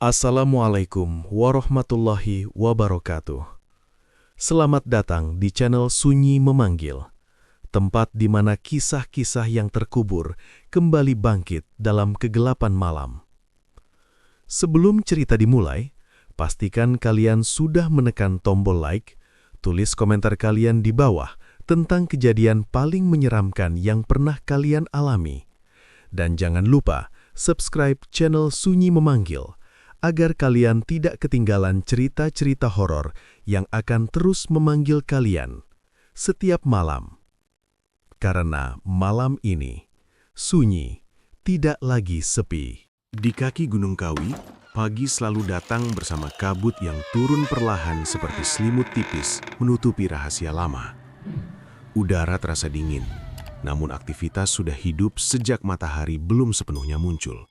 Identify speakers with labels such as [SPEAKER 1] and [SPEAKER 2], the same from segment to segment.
[SPEAKER 1] Assalamualaikum warahmatullahi wabarakatuh. Selamat datang di channel Sunyi Memanggil, tempat di mana kisah-kisah yang terkubur kembali bangkit dalam kegelapan malam. Sebelum cerita dimulai, pastikan kalian sudah menekan tombol like, tulis komentar kalian di bawah tentang kejadian paling menyeramkan yang pernah kalian alami. Dan jangan lupa subscribe channel Sunyi Memanggil, agar kalian tidak ketinggalan cerita-cerita horor yang akan terus memanggil kalian setiap malam. Karena malam ini, sunyi, tidak lagi sepi.
[SPEAKER 2] Di kaki Gunung Kawi, pagi selalu datang bersama kabut yang turun perlahan seperti selimut tipis menutupi rahasia lama. Udara terasa dingin, namun aktivitas sudah hidup sejak matahari belum sepenuhnya muncul.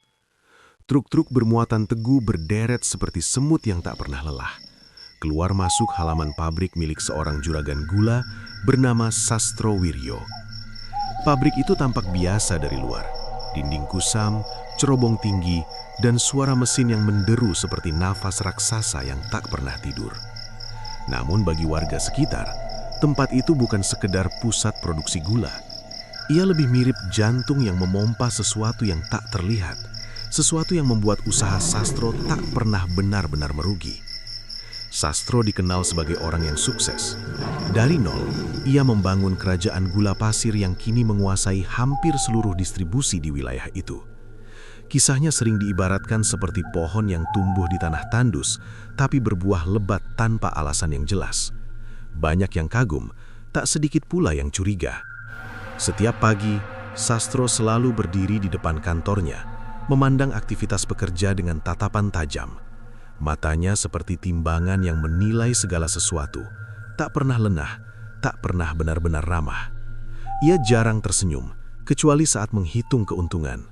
[SPEAKER 2] Truk-truk bermuatan teguh berderet seperti semut yang tak pernah lelah. Keluar masuk halaman pabrik milik seorang juragan gula bernama Sastro Wiryo. Pabrik itu tampak biasa dari luar. Dinding kusam, cerobong tinggi, dan suara mesin yang menderu seperti nafas raksasa yang tak pernah tidur. Namun bagi warga sekitar, tempat itu bukan sekedar pusat produksi gula. Ia lebih mirip jantung yang memompa sesuatu yang tak terlihat. Sesuatu yang membuat usaha Sastro tak pernah benar-benar merugi. Sastro dikenal sebagai orang yang sukses. Dari nol, ia membangun kerajaan gula pasir yang kini menguasai hampir seluruh distribusi di wilayah itu. Kisahnya sering diibaratkan seperti pohon yang tumbuh di tanah tandus, tapi berbuah lebat tanpa alasan yang jelas. Banyak yang kagum, tak sedikit pula yang curiga. Setiap pagi, Sastro selalu berdiri di depan kantornya, memandang aktivitas pekerja dengan tatapan tajam. Matanya seperti timbangan yang menilai segala sesuatu, tak pernah lengah, tak pernah benar-benar ramah. Ia jarang tersenyum, kecuali saat menghitung keuntungan.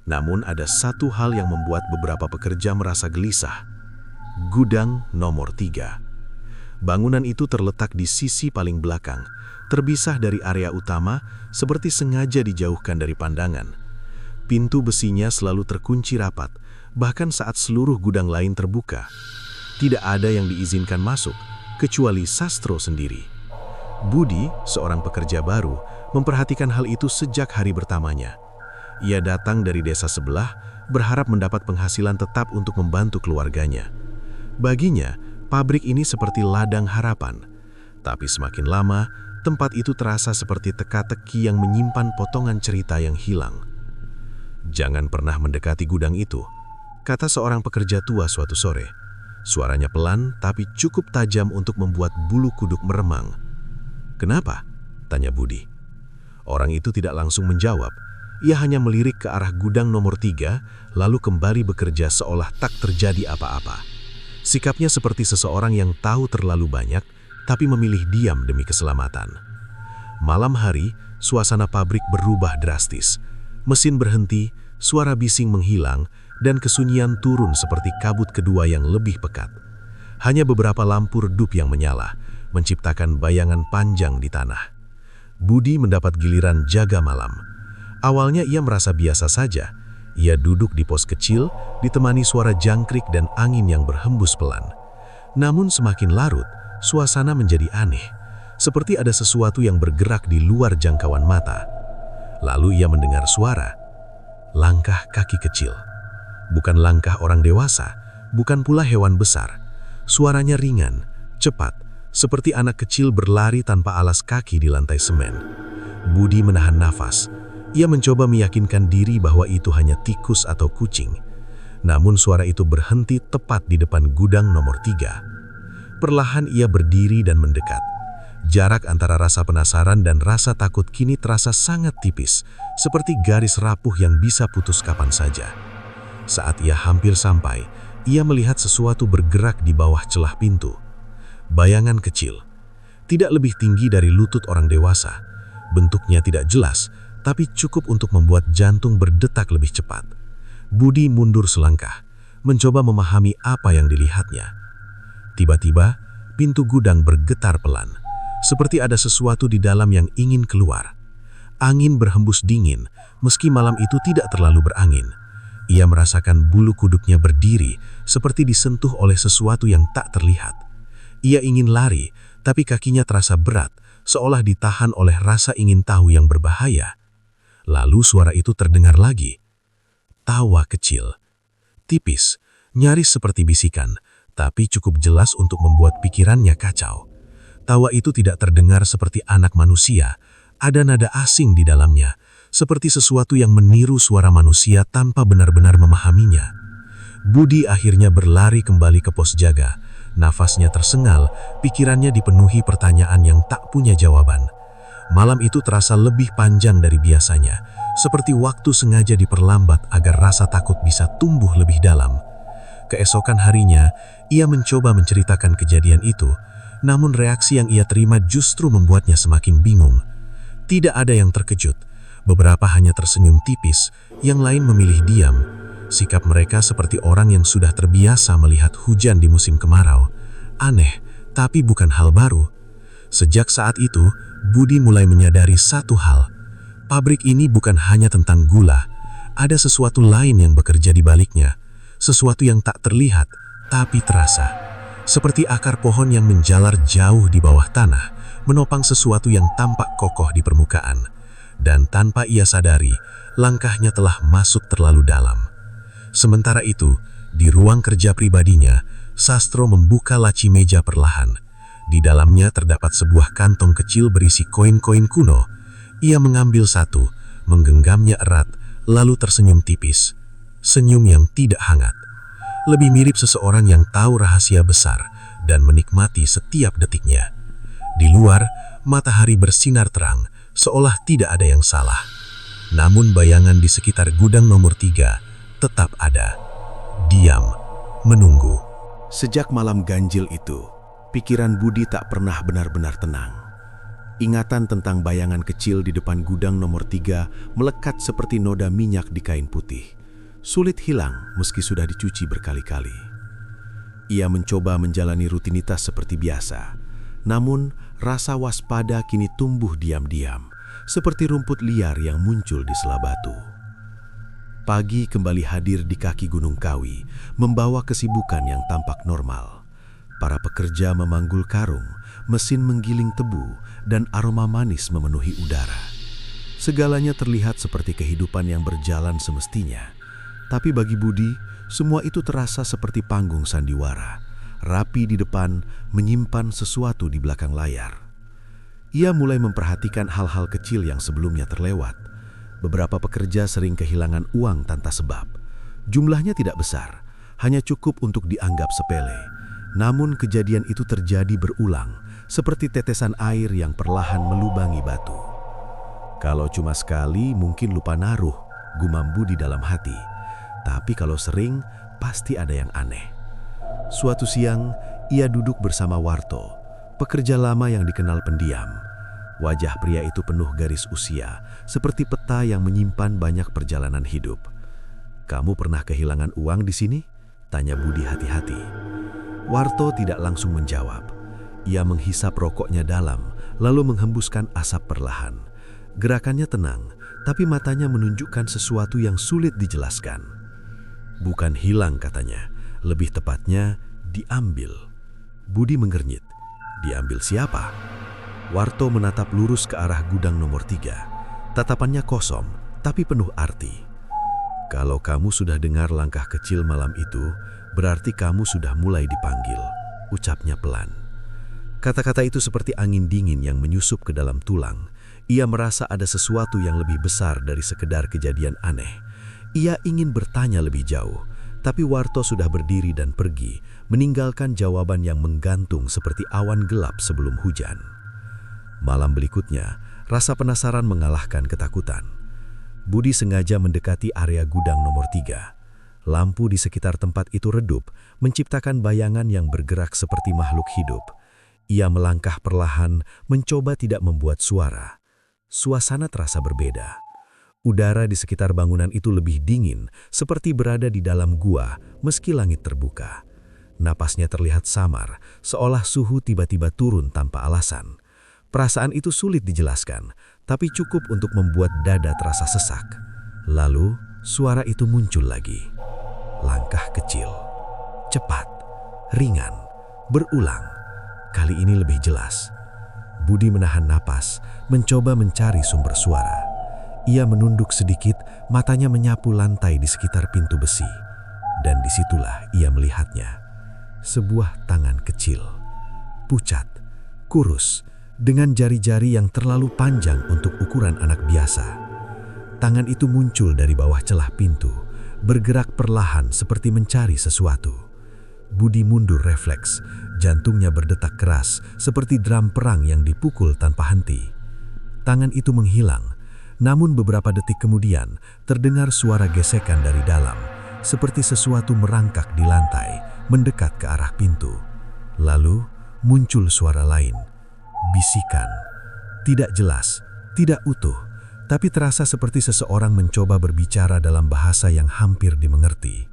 [SPEAKER 2] Namun ada satu hal yang membuat beberapa pekerja merasa gelisah. Gudang nomor 3. Bangunan itu terletak di sisi paling belakang, terpisah dari area utama, seperti sengaja dijauhkan dari pandangan. Pintu besinya selalu terkunci rapat, bahkan saat seluruh gudang lain terbuka. Tidak ada yang diizinkan masuk, kecuali Sastro sendiri. Budi, seorang pekerja baru, memperhatikan hal itu sejak hari pertamanya. Ia datang dari desa sebelah, berharap mendapat penghasilan tetap untuk membantu keluarganya. Baginya, pabrik ini seperti ladang harapan. Tapi semakin lama, tempat itu terasa seperti teka-teki yang menyimpan potongan cerita yang hilang. "Jangan pernah mendekati gudang itu," kata seorang pekerja tua suatu sore. Suaranya pelan tapi cukup tajam untuk membuat bulu kuduk meremang. "Kenapa?" tanya Budi. Orang itu tidak langsung menjawab. Ia hanya melirik ke arah gudang nomor 3, lalu kembali bekerja seolah tak terjadi apa-apa. Sikapnya seperti seseorang yang tahu terlalu banyak, tapi memilih diam demi keselamatan. Malam hari, suasana pabrik berubah drastis. Mesin berhenti, suara bising menghilang, dan kesunyian turun seperti kabut kedua yang lebih pekat. Hanya beberapa lampu redup yang menyala, menciptakan bayangan panjang di tanah. Budi mendapat giliran jaga malam. Awalnya ia merasa biasa saja. Ia duduk di pos kecil, ditemani suara jangkrik dan angin yang berhembus pelan. Namun semakin larut, suasana menjadi aneh, seperti ada sesuatu yang bergerak di luar jangkauan mata. Lalu ia mendengar suara, langkah kaki kecil. Bukan langkah orang dewasa, bukan pula hewan besar. Suaranya ringan, cepat, seperti anak kecil berlari tanpa alas kaki di lantai semen. Budi menahan nafas. Ia mencoba meyakinkan diri bahwa itu hanya tikus atau kucing. Namun suara itu berhenti tepat di depan gudang nomor 3. Perlahan ia berdiri dan mendekat. Jarak antara rasa penasaran dan rasa takut kini terasa sangat tipis, seperti garis rapuh yang bisa putus kapan saja. Saat ia hampir sampai, ia melihat sesuatu bergerak di bawah celah pintu. Bayangan kecil, tidak lebih tinggi dari lutut orang dewasa. Bentuknya tidak jelas, tapi cukup untuk membuat jantung berdetak lebih cepat. Budi mundur selangkah, mencoba memahami apa yang dilihatnya. Tiba-tiba, pintu gudang bergetar pelan, seperti ada sesuatu di dalam yang ingin keluar. Angin berhembus dingin, meski malam itu tidak terlalu berangin. Ia merasakan bulu kuduknya berdiri seperti disentuh oleh sesuatu yang tak terlihat. Ia ingin lari, tapi kakinya terasa berat, seolah ditahan oleh rasa ingin tahu yang berbahaya. Lalu suara itu terdengar lagi. Tawa kecil. Tipis, nyaris seperti bisikan, tapi cukup jelas untuk membuat pikirannya kacau. Tawa itu tidak terdengar seperti anak manusia, ada nada asing di dalamnya, seperti sesuatu yang meniru suara manusia tanpa benar-benar memahaminya. Budi akhirnya berlari kembali ke pos jaga. Nafasnya tersengal, pikirannya dipenuhi pertanyaan yang tak punya jawaban. Malam itu terasa lebih panjang dari biasanya, seperti waktu sengaja diperlambat agar rasa takut bisa tumbuh lebih dalam. Keesokan harinya, ia mencoba menceritakan kejadian itu, namun reaksi yang ia terima justru membuatnya semakin bingung. Tidak ada yang terkejut, beberapa hanya tersenyum tipis, yang lain memilih diam. Sikap mereka seperti orang yang sudah terbiasa melihat hujan di musim kemarau. Aneh, tapi bukan hal baru. Sejak saat itu, Budi mulai menyadari satu hal. Pabrik ini bukan hanya tentang gula, ada sesuatu lain yang bekerja di baliknya. Sesuatu yang tak terlihat, tapi terasa. Seperti akar pohon yang menjalar jauh di bawah tanah, menopang sesuatu yang tampak kokoh di permukaan. Dan tanpa ia sadari, langkahnya telah masuk terlalu dalam. Sementara itu, di ruang kerja pribadinya, Sastro membuka laci meja perlahan. Di dalamnya terdapat sebuah kantong kecil berisi koin-koin kuno. Ia mengambil satu, menggenggamnya erat, lalu tersenyum tipis. Senyum yang tidak hangat. Lebih mirip seseorang yang tahu rahasia besar dan menikmati setiap detiknya. Di luar, matahari bersinar terang, seolah tidak ada yang salah. Namun bayangan di sekitar gudang nomor 3 tetap ada. Diam, menunggu.
[SPEAKER 1] Sejak malam ganjil itu, pikiran Budi tak pernah benar-benar tenang. Ingatan tentang bayangan kecil di depan gudang nomor 3 melekat seperti noda minyak di kain putih. Sulit hilang meski sudah dicuci berkali-kali. Ia mencoba menjalani rutinitas seperti biasa. Namun, rasa waspada kini tumbuh diam-diam, seperti rumput liar yang muncul di sela batu. Pagi kembali hadir di kaki Gunung Kawi, membawa kesibukan yang tampak normal. Para pekerja memanggul karung, mesin menggiling tebu, dan aroma manis memenuhi udara. Segalanya terlihat seperti kehidupan yang berjalan semestinya. Tapi bagi Budi, semua itu terasa seperti panggung sandiwara. Rapi di depan, menyimpan sesuatu di belakang layar. Ia mulai memperhatikan hal-hal kecil yang sebelumnya terlewat. Beberapa pekerja sering kehilangan uang tanpa sebab. Jumlahnya tidak besar, hanya cukup untuk dianggap sepele. Namun kejadian itu terjadi berulang, seperti tetesan air yang perlahan melubangi batu. Kalau cuma sekali mungkin lupa naruh, gumam Budi dalam hati. Tapi kalau sering, pasti ada yang aneh. Suatu siang, ia duduk bersama Warto, pekerja lama yang dikenal pendiam. Wajah pria itu penuh garis usia, seperti peta yang menyimpan banyak perjalanan hidup. "Kamu pernah kehilangan uang di sini?" tanya Budi hati-hati. Warto tidak langsung menjawab. Ia menghisap rokoknya dalam, lalu menghembuskan asap perlahan. Gerakannya tenang, tapi matanya menunjukkan sesuatu yang sulit dijelaskan. "Bukan hilang," katanya, "lebih tepatnya diambil." Budi mengernyit. "Diambil siapa?" Warto menatap lurus ke arah gudang nomor 3. Tatapannya kosong, tapi penuh arti. "Kalau kamu sudah dengar langkah kecil malam itu, berarti kamu sudah mulai dipanggil," ucapnya pelan. Kata-kata itu seperti angin dingin yang menyusup ke dalam tulang. Ia merasa ada sesuatu yang lebih besar dari sekedar kejadian aneh. Ia ingin bertanya lebih jauh, tapi Warto sudah berdiri dan pergi, meninggalkan jawaban yang menggantung seperti awan gelap sebelum hujan. Malam berikutnya, rasa penasaran mengalahkan ketakutan. Budi sengaja mendekati area gudang nomor 3. Lampu di sekitar tempat itu redup, menciptakan bayangan yang bergerak seperti makhluk hidup. Ia melangkah perlahan, mencoba tidak membuat suara. Suasana terasa berbeda. Udara di sekitar bangunan itu lebih dingin, seperti berada di dalam gua meski langit terbuka. Napasnya terlihat samar, seolah suhu tiba-tiba turun tanpa alasan. Perasaan itu sulit dijelaskan, tapi cukup untuk membuat dada terasa sesak. Lalu,
[SPEAKER 3] suara itu muncul lagi. Langkah kecil, cepat, ringan, berulang. Kali ini lebih jelas. Budi menahan napas, mencoba mencari sumber suara. Ia menunduk sedikit, matanya menyapu lantai di sekitar pintu besi. Dan disitulah ia melihatnya. Sebuah tangan kecil, pucat, kurus, dengan jari-jari yang terlalu panjang untuk ukuran anak biasa. Tangan itu muncul dari bawah celah pintu, bergerak perlahan seperti mencari sesuatu. Budi mundur refleks, jantungnya berdetak keras seperti drum perang yang dipukul tanpa henti. Tangan itu menghilang, namun beberapa detik kemudian terdengar suara gesekan dari dalam, seperti sesuatu merangkak di lantai, mendekat ke arah pintu. Lalu muncul suara lain, bisikan. Tidak jelas, tidak utuh, tapi terasa seperti seseorang mencoba berbicara dalam bahasa yang hampir dimengerti.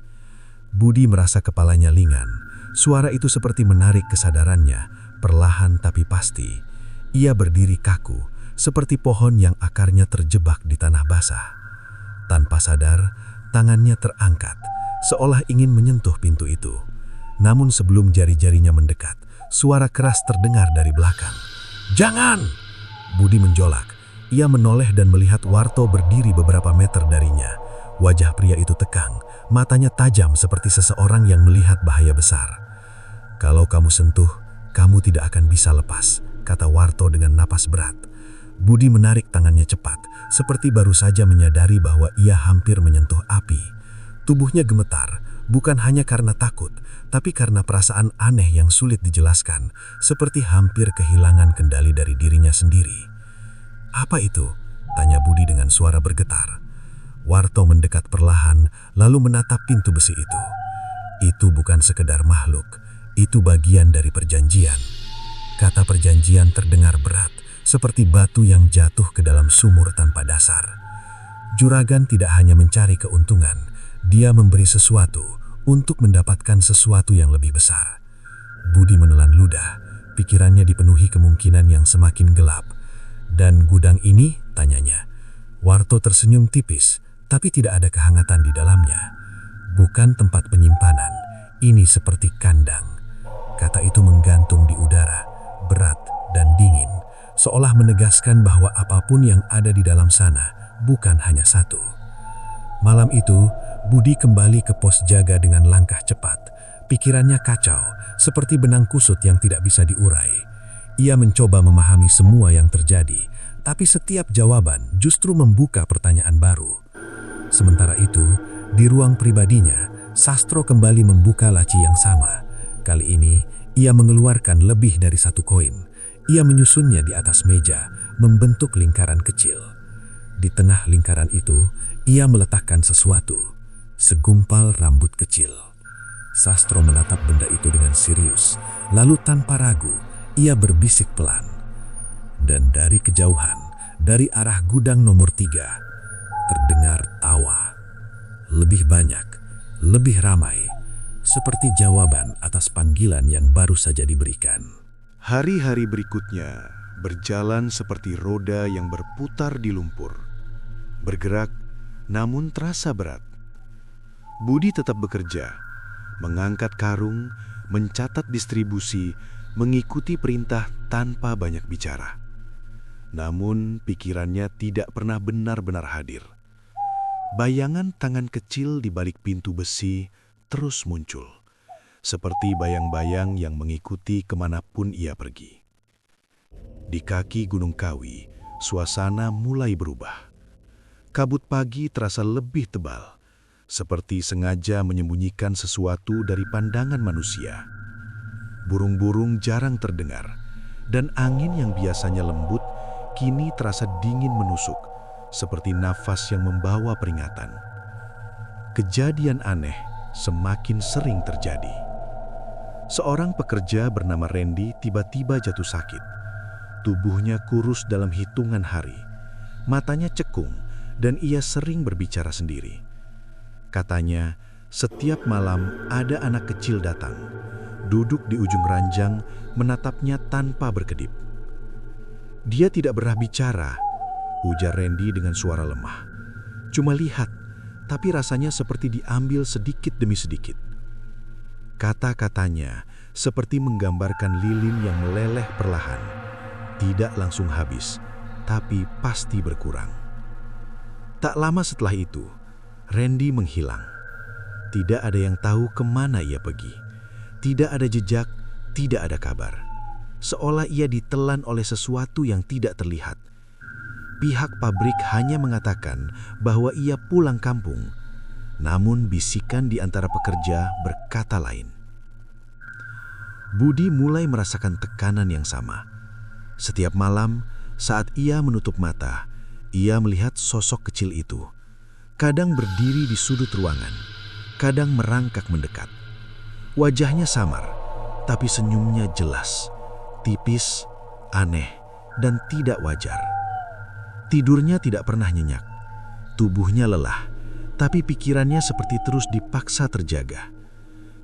[SPEAKER 3] Budi merasa kepalanya lingan. Suara itu seperti menarik kesadarannya, perlahan tapi pasti. Ia berdiri kaku, seperti pohon yang akarnya terjebak di tanah basah. Tanpa sadar, tangannya terangkat, seolah ingin menyentuh pintu itu. Namun sebelum jari-jarinya mendekat, suara keras terdengar dari belakang. "Jangan!" Budi menjolak. Ia menoleh dan melihat Warto berdiri beberapa meter darinya. Wajah pria itu tegang, matanya tajam seperti seseorang yang melihat bahaya besar. "Kalau kamu sentuh, kamu tidak akan bisa lepas," kata Warto dengan napas berat. Budi menarik tangannya cepat, seperti baru saja menyadari bahwa ia hampir menyentuh api. Tubuhnya gemetar, bukan hanya karena takut, tapi karena perasaan aneh yang sulit dijelaskan, seperti hampir kehilangan kendali dari dirinya sendiri. "Apa itu?" tanya Budi dengan suara bergetar. Warto mendekat perlahan, lalu menatap pintu besi itu. "Itu bukan sekedar makhluk, itu bagian dari perjanjian." Kata perjanjian terdengar berat, seperti batu yang jatuh ke dalam sumur tanpa dasar. Juragan tidak hanya mencari keuntungan, dia memberi sesuatu untuk mendapatkan sesuatu yang lebih besar. Budi menelan ludah, pikirannya dipenuhi kemungkinan yang semakin gelap. "Dan gudang ini?" tanyanya. Warto tersenyum tipis, tapi tidak ada kehangatan di dalamnya. "Bukan tempat penyimpanan, ini seperti kandang." Kata itu menggantung di udara, berat dan dingin, seolah menegaskan bahwa apapun yang ada di dalam sana bukan hanya satu. Malam itu, Budi kembali ke pos jaga dengan langkah cepat. Pikirannya kacau, seperti benang kusut yang tidak bisa diurai. Ia mencoba memahami semua yang terjadi, tapi setiap jawaban justru membuka pertanyaan baru. Sementara itu, di ruang pribadinya, Sastro kembali membuka laci yang sama. Kali ini, ia mengeluarkan lebih dari satu koin. Ia menyusunnya di atas meja, membentuk lingkaran kecil. Di tengah lingkaran itu, ia meletakkan sesuatu, segumpal rambut kecil. Sastro menatap benda itu dengan serius, lalu tanpa ragu, ia berbisik pelan. Dan dari kejauhan, dari arah gudang nomor 3, terdengar tawa. Lebih banyak, lebih ramai, seperti jawaban atas panggilan yang baru saja diberikan.
[SPEAKER 2] Hari-hari berikutnya berjalan seperti roda yang berputar di lumpur. Bergerak, namun terasa berat. Budi tetap bekerja, mengangkat karung, mencatat distribusi, mengikuti perintah tanpa banyak bicara. Namun pikirannya tidak pernah benar-benar hadir. Bayangan tangan kecil di balik pintu besi terus muncul, seperti bayang-bayang yang mengikuti kemanapun ia pergi. Di kaki Gunung Kawi, suasana mulai berubah. Kabut pagi terasa lebih tebal, seperti sengaja menyembunyikan sesuatu dari pandangan manusia. Burung-burung jarang terdengar, dan angin yang biasanya lembut kini terasa dingin menusuk, seperti nafas yang membawa peringatan. Kejadian aneh semakin sering terjadi. Seorang pekerja bernama Randy tiba-tiba jatuh sakit. Tubuhnya kurus dalam hitungan hari, matanya cekung, dan ia sering berbicara sendiri. Katanya, setiap malam ada anak kecil datang, duduk di ujung ranjang, menatapnya tanpa berkedip. "Dia tidak pernah bicara," ujar Randy dengan suara lemah. "Cuma lihat,
[SPEAKER 3] tapi rasanya seperti diambil sedikit demi sedikit. Kata-katanya seperti menggambarkan lilin yang meleleh perlahan, tidak langsung habis, tapi pasti berkurang. Tak lama setelah itu, Randy menghilang. Tidak ada yang tahu kemana ia pergi. Tidak ada jejak, tidak ada kabar. Seolah ia ditelan oleh sesuatu yang tidak terlihat. Pihak pabrik hanya mengatakan bahwa ia pulang kampung, namun bisikan di antara pekerja berkata lain. Budi mulai merasakan tekanan yang sama. Setiap malam, saat ia menutup mata, ia melihat sosok kecil itu. Kadang berdiri di sudut ruangan, kadang merangkak mendekat. Wajahnya samar, tapi senyumnya jelas, tipis, aneh, dan tidak wajar. Tidurnya tidak pernah nyenyak. Tubuhnya lelah, tapi pikirannya seperti terus dipaksa terjaga.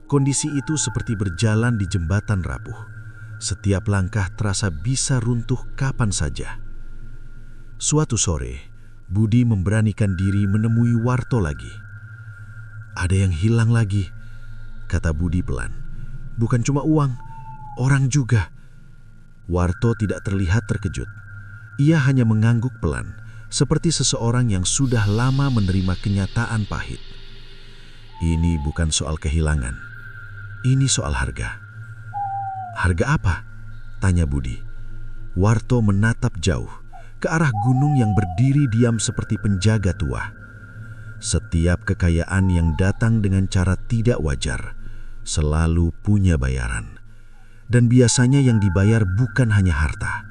[SPEAKER 3] Kondisi itu seperti berjalan di jembatan rapuh. Setiap langkah terasa bisa runtuh kapan saja. Suatu sore, Budi memberanikan diri menemui Warto lagi. "Ada yang hilang lagi," kata Budi pelan. "Bukan cuma uang, orang juga." Warto tidak terlihat terkejut. Ia hanya mengangguk pelan, seperti seseorang yang sudah lama menerima kenyataan pahit. "Ini bukan soal kehilangan, ini soal harga." "Harga apa?" tanya Budi. Warto menatap jauh, ke arah gunung yang berdiri diam seperti penjaga tua. Setiap kekayaan yang datang dengan cara tidak wajar selalu punya bayaran. Dan biasanya yang dibayar bukan hanya harta.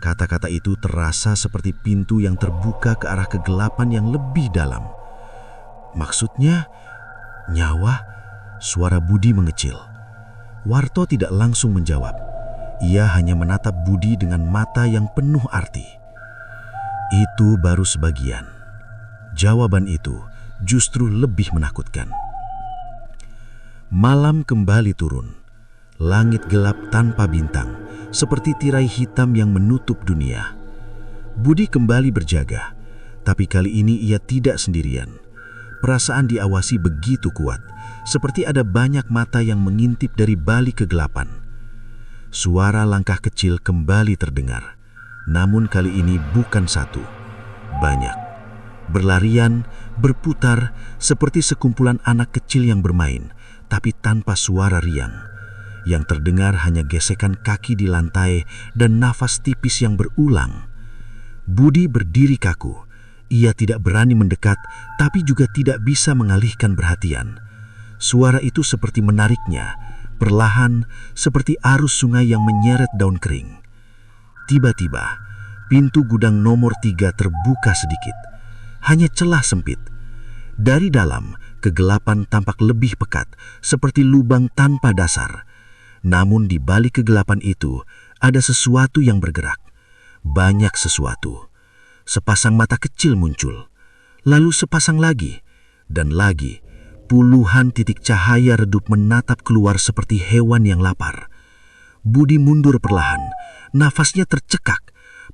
[SPEAKER 3] Kata-kata itu terasa seperti pintu yang terbuka ke arah kegelapan yang lebih dalam. "Maksudnya, nyawa?" Suara Budi mengecil. Warto tidak langsung menjawab. Ia hanya menatap Budi dengan mata yang penuh arti. "Itu baru sebagian." Jawaban itu justru lebih menakutkan. Malam kembali turun. Langit gelap tanpa bintang, seperti tirai hitam yang menutup dunia. Budi kembali berjaga, tapi kali ini ia tidak sendirian. Perasaan diawasi begitu kuat, seperti ada banyak mata yang mengintip dari balik kegelapan. Suara langkah kecil kembali terdengar, namun kali ini bukan satu, banyak. Berlarian, berputar, seperti sekumpulan anak kecil yang bermain, tapi tanpa suara riang. Yang terdengar hanya gesekan kaki di lantai dan nafas tipis yang berulang. Budi berdiri kaku. Ia tidak berani mendekat, tapi juga tidak bisa mengalihkan perhatian. Suara itu seperti menariknya, perlahan seperti arus sungai yang menyeret daun kering. Tiba-tiba, pintu gudang nomor 3 terbuka sedikit. Hanya celah sempit. Dari dalam, kegelapan tampak lebih pekat, seperti lubang tanpa dasar. Namun di balik kegelapan itu, ada sesuatu yang bergerak. Banyak sesuatu. Sepasang mata kecil muncul. Lalu sepasang lagi. Dan lagi, puluhan titik cahaya redup menatap keluar seperti hewan yang lapar. Budi mundur perlahan. Nafasnya tercekak.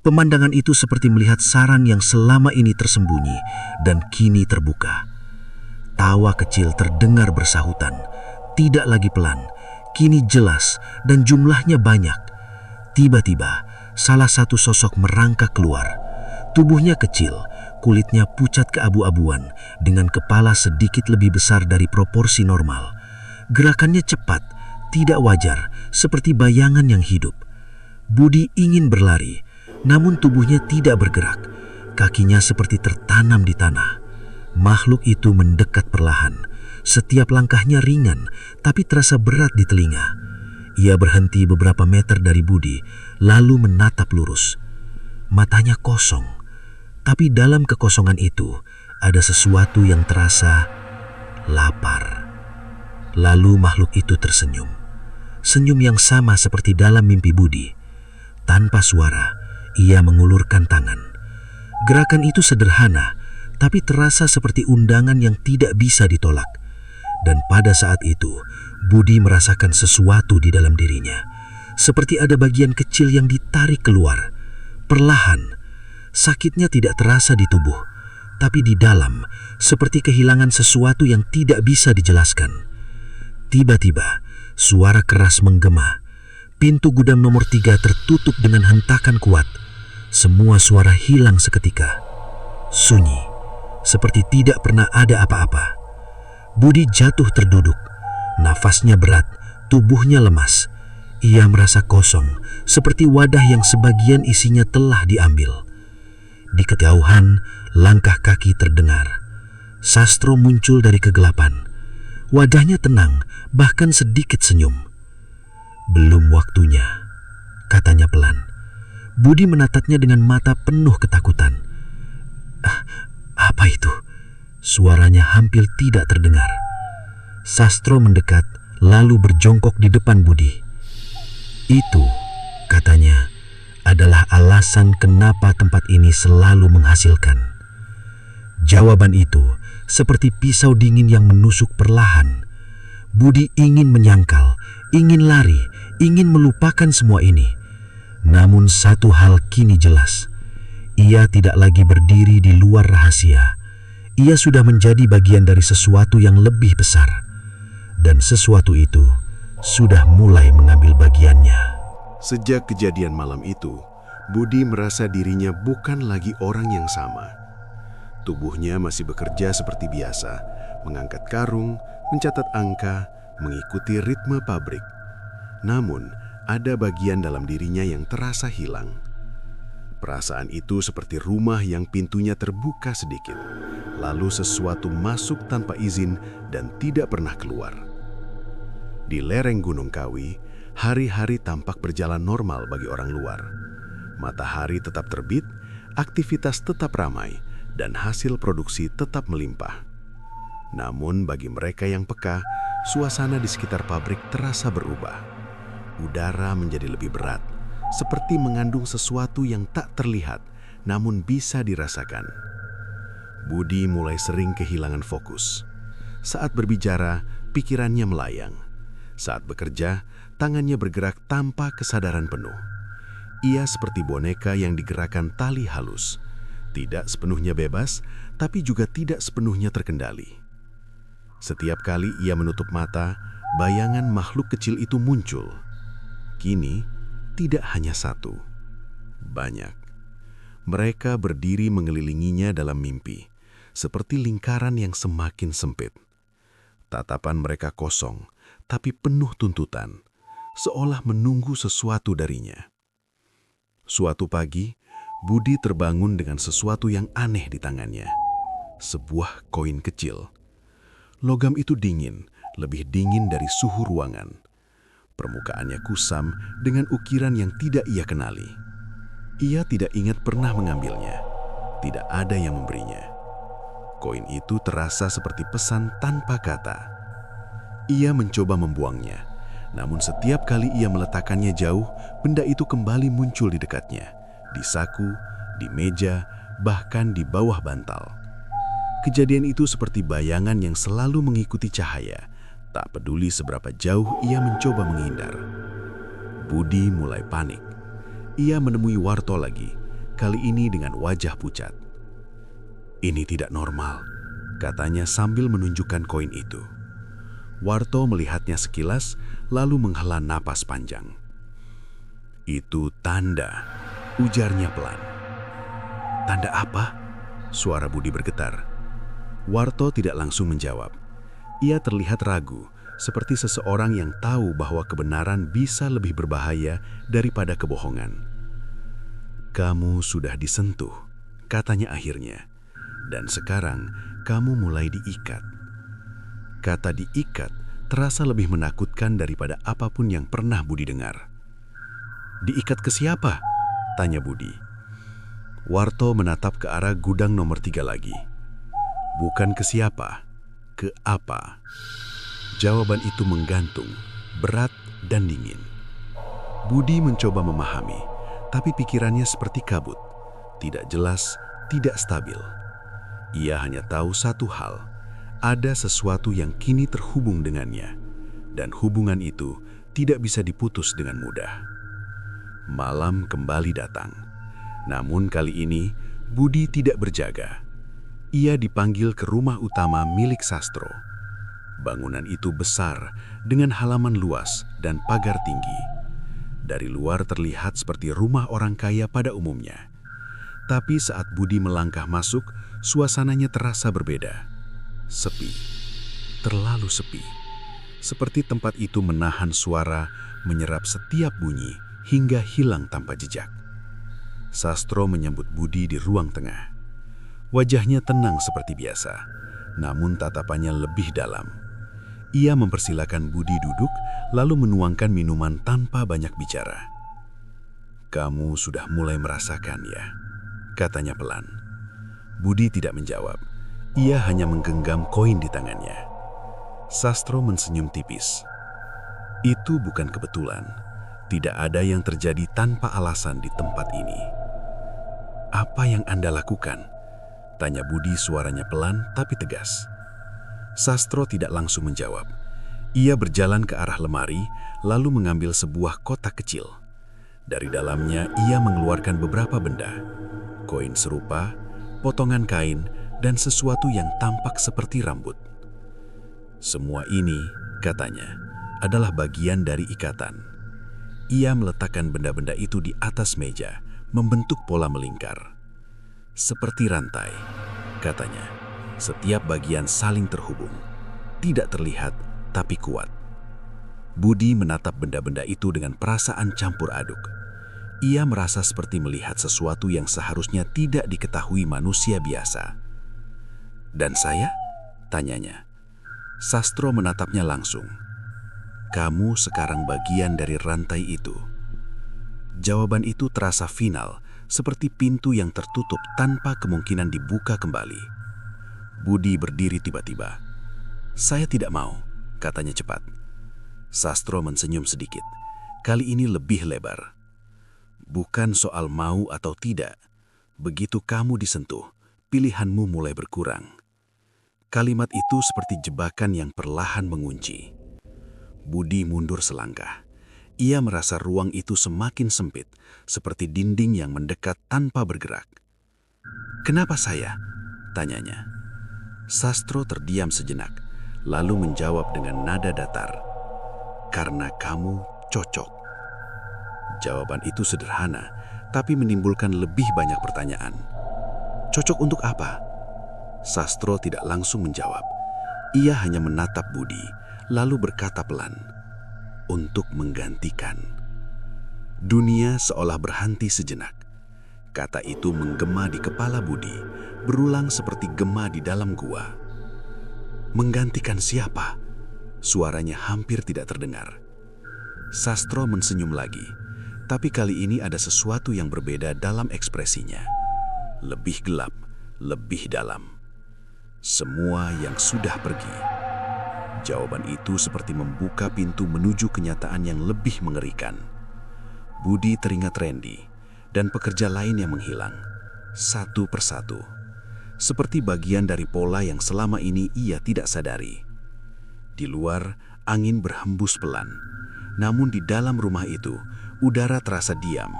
[SPEAKER 3] Pemandangan itu seperti melihat sarang yang selama ini tersembunyi dan kini terbuka. Tawa kecil terdengar bersahutan. Tidak lagi pelan. Kini jelas dan jumlahnya banyak. Tiba-tiba, salah satu sosok merangkak keluar. Tubuhnya kecil, kulitnya pucat keabu-abuan, dengan kepala sedikit lebih besar dari proporsi normal. Gerakannya cepat, tidak wajar, seperti bayangan yang hidup. Budi ingin berlari, namun tubuhnya tidak bergerak. Kakinya seperti tertanam di tanah. Makhluk itu mendekat perlahan. Setiap langkahnya ringan, tapi terasa berat di telinga. Ia berhenti beberapa meter dari Budi, lalu menatap lurus. Matanya kosong, tapi dalam kekosongan itu ada sesuatu yang terasa lapar. Lalu makhluk itu tersenyum. Senyum yang sama seperti dalam mimpi Budi. Tanpa suara, ia mengulurkan tangan. Gerakan itu sederhana, tapi terasa seperti undangan yang tidak bisa ditolak. Dan pada saat itu, Budi merasakan sesuatu di dalam dirinya. Seperti ada bagian kecil yang ditarik keluar. Perlahan, sakitnya tidak terasa di tubuh, tapi di dalam seperti kehilangan sesuatu yang tidak bisa dijelaskan. Tiba-tiba, suara keras menggema. Pintu gudang nomor 3 tertutup dengan hentakan kuat. Semua suara hilang seketika. Sunyi, seperti tidak pernah ada apa-apa. Budi jatuh terduduk. Nafasnya berat, tubuhnya lemas. Ia merasa kosong, seperti wadah yang sebagian isinya telah diambil. Di kejauhan, langkah kaki terdengar. Sastro muncul dari kegelapan. Wajahnya tenang, bahkan sedikit senyum. "Belum waktunya," katanya pelan. Budi menatapnya dengan mata penuh ketakutan. Apa itu?" Suaranya hampir tidak terdengar. Sastro mendekat, lalu berjongkok di depan Budi. "Itu," katanya, "adalah alasan kenapa tempat ini selalu menghasilkan." Jawaban itu seperti pisau dingin yang menusuk perlahan. Budi ingin menyangkal, ingin lari, ingin melupakan semua ini. Namun satu hal kini jelas. Ia tidak lagi berdiri di luar rahasia. Ia sudah menjadi bagian dari sesuatu yang lebih besar. Dan sesuatu itu sudah mulai mengambil bagiannya.
[SPEAKER 2] Sejak kejadian malam itu, Budi merasa dirinya bukan lagi orang yang sama. Tubuhnya masih bekerja seperti biasa, mengangkat karung, mencatat angka, mengikuti ritme pabrik. Namun, ada bagian dalam dirinya yang terasa hilang. Perasaan itu seperti rumah yang pintunya terbuka sedikit, lalu sesuatu masuk tanpa izin dan tidak pernah keluar. Di lereng Gunung Kawi, hari-hari tampak berjalan normal bagi orang luar. Matahari tetap terbit, aktivitas tetap ramai, dan hasil produksi tetap melimpah. Namun bagi mereka yang peka, suasana di sekitar pabrik terasa berubah. Udara menjadi lebih berat, seperti mengandung sesuatu yang tak terlihat, namun bisa dirasakan. Budi mulai sering kehilangan fokus. Saat berbicara, pikirannya melayang. Saat bekerja, tangannya bergerak tanpa kesadaran penuh. Ia seperti boneka yang digerakkan tali halus. Tidak sepenuhnya bebas, tapi juga tidak sepenuhnya terkendali. Setiap kali ia menutup mata, bayangan makhluk kecil itu muncul. Kini, tidak hanya satu, banyak. Mereka berdiri mengelilinginya dalam mimpi, seperti lingkaran yang semakin sempit. Tatapan mereka kosong, tapi penuh tuntutan, seolah menunggu sesuatu darinya. Suatu pagi, Budi terbangun dengan sesuatu yang aneh di tangannya. Sebuah koin kecil. Logam itu dingin, lebih dingin dari suhu ruangan. Permukaannya kusam dengan ukiran yang tidak ia kenali. Ia tidak ingat pernah mengambilnya. Tidak ada yang memberinya. Koin itu terasa seperti pesan tanpa kata. Ia mencoba membuangnya, namun setiap kali ia meletakkannya jauh, benda itu kembali muncul di dekatnya, di saku, di meja, bahkan di bawah bantal. Kejadian itu seperti bayangan yang selalu mengikuti cahaya. Tak peduli seberapa jauh ia mencoba menghindar. Budi mulai panik. Ia menemui Warto lagi, kali ini dengan wajah pucat. "Ini tidak normal," katanya sambil menunjukkan koin itu. Warto melihatnya sekilas, lalu menghela napas panjang. "Itu tanda," ujarnya pelan. "Tanda apa?" Suara Budi bergetar. Warto tidak langsung menjawab. Ia terlihat ragu, seperti seseorang yang tahu bahwa kebenaran bisa lebih berbahaya daripada kebohongan. "Kamu sudah disentuh," katanya akhirnya, "dan sekarang kamu mulai diikat." Kata diikat terasa lebih menakutkan daripada apapun yang pernah Budi dengar. "Diikat ke siapa?" tanya Budi. Warto menatap ke arah gudang nomor 3 lagi. "Bukan ke siapa, ke apa?" Jawaban itu menggantung, berat dan dingin. Budi mencoba memahami, tapi pikirannya seperti kabut. Tidak jelas, tidak stabil. Ia hanya tahu satu hal, ada sesuatu yang kini terhubung dengannya, dan hubungan itu tidak bisa diputus dengan mudah. Malam kembali datang. Namun kali ini, Budi tidak berjaga. Ia dipanggil ke rumah utama milik Sastro. Bangunan itu besar dengan halaman luas dan pagar tinggi. Dari luar terlihat seperti rumah orang kaya pada umumnya. Tapi saat Budi melangkah masuk, suasananya terasa berbeda. Sepi. Terlalu sepi. Seperti tempat itu menahan suara, menyerap setiap bunyi, hingga hilang tanpa jejak. Sastro menyambut Budi di ruang tengah. Wajahnya tenang seperti biasa, namun tatapannya lebih dalam. Ia mempersilakan Budi duduk, lalu menuangkan minuman tanpa banyak bicara. "Kamu sudah mulai merasakan ya?" katanya pelan. Budi tidak menjawab. Ia hanya menggenggam koin di tangannya. Sastro mensenyum tipis. "Itu bukan kebetulan. Tidak ada yang terjadi tanpa alasan di tempat ini." "Apa yang Anda lakukan?" tanya Budi, suaranya pelan tapi tegas. Sastro tidak langsung menjawab. Ia berjalan ke arah lemari, lalu mengambil sebuah kotak kecil. Dari dalamnya ia mengeluarkan beberapa benda. Koin serupa, potongan kain, dan sesuatu yang tampak seperti rambut. "Semua ini," katanya, "adalah bagian dari ikatan." Ia meletakkan benda-benda itu di atas meja, membentuk pola melingkar. "Seperti rantai," katanya. "Setiap bagian saling terhubung. Tidak terlihat, tapi kuat." Budi menatap benda-benda itu dengan perasaan campur aduk. Ia merasa seperti melihat sesuatu yang seharusnya tidak diketahui manusia biasa. "Dan saya?" tanyanya. Sastro menatapnya langsung. "Kamu sekarang bagian dari rantai itu." Jawaban itu terasa final, seperti pintu yang tertutup tanpa kemungkinan dibuka kembali. Budi berdiri tiba-tiba. "Saya tidak mau," katanya cepat. Sastro mensenyum sedikit. Kali ini lebih lebar. "Bukan soal mau atau tidak. Begitu kamu disentuh, pilihanmu mulai berkurang." Kalimat itu seperti jebakan yang perlahan mengunci. Budi mundur selangkah. Ia merasa ruang itu semakin sempit, seperti dinding yang mendekat tanpa bergerak. "Kenapa saya?" tanyanya. Sastro terdiam sejenak, lalu menjawab dengan nada datar. "Karena kamu cocok." Jawaban itu sederhana, tapi menimbulkan lebih banyak pertanyaan. "Cocok untuk apa?" Sastro tidak langsung menjawab. Ia hanya menatap Budi, lalu berkata pelan, "Untuk menggantikan." Dunia seolah berhenti sejenak. Kata itu menggema di kepala Budi, berulang seperti gema di dalam gua. "Menggantikan siapa?" Suaranya hampir tidak terdengar. Sastro mensenyum lagi, tapi kali ini ada sesuatu yang berbeda dalam ekspresinya. Lebih gelap, lebih dalam. "Semua yang sudah pergi." Jawaban itu seperti membuka pintu menuju kenyataan yang lebih mengerikan. Budi teringat Randy dan pekerja lain yang menghilang, satu persatu. Seperti bagian dari pola yang selama ini ia tidak sadari. Di luar, angin berhembus pelan. Namun di dalam rumah itu, udara terasa diam,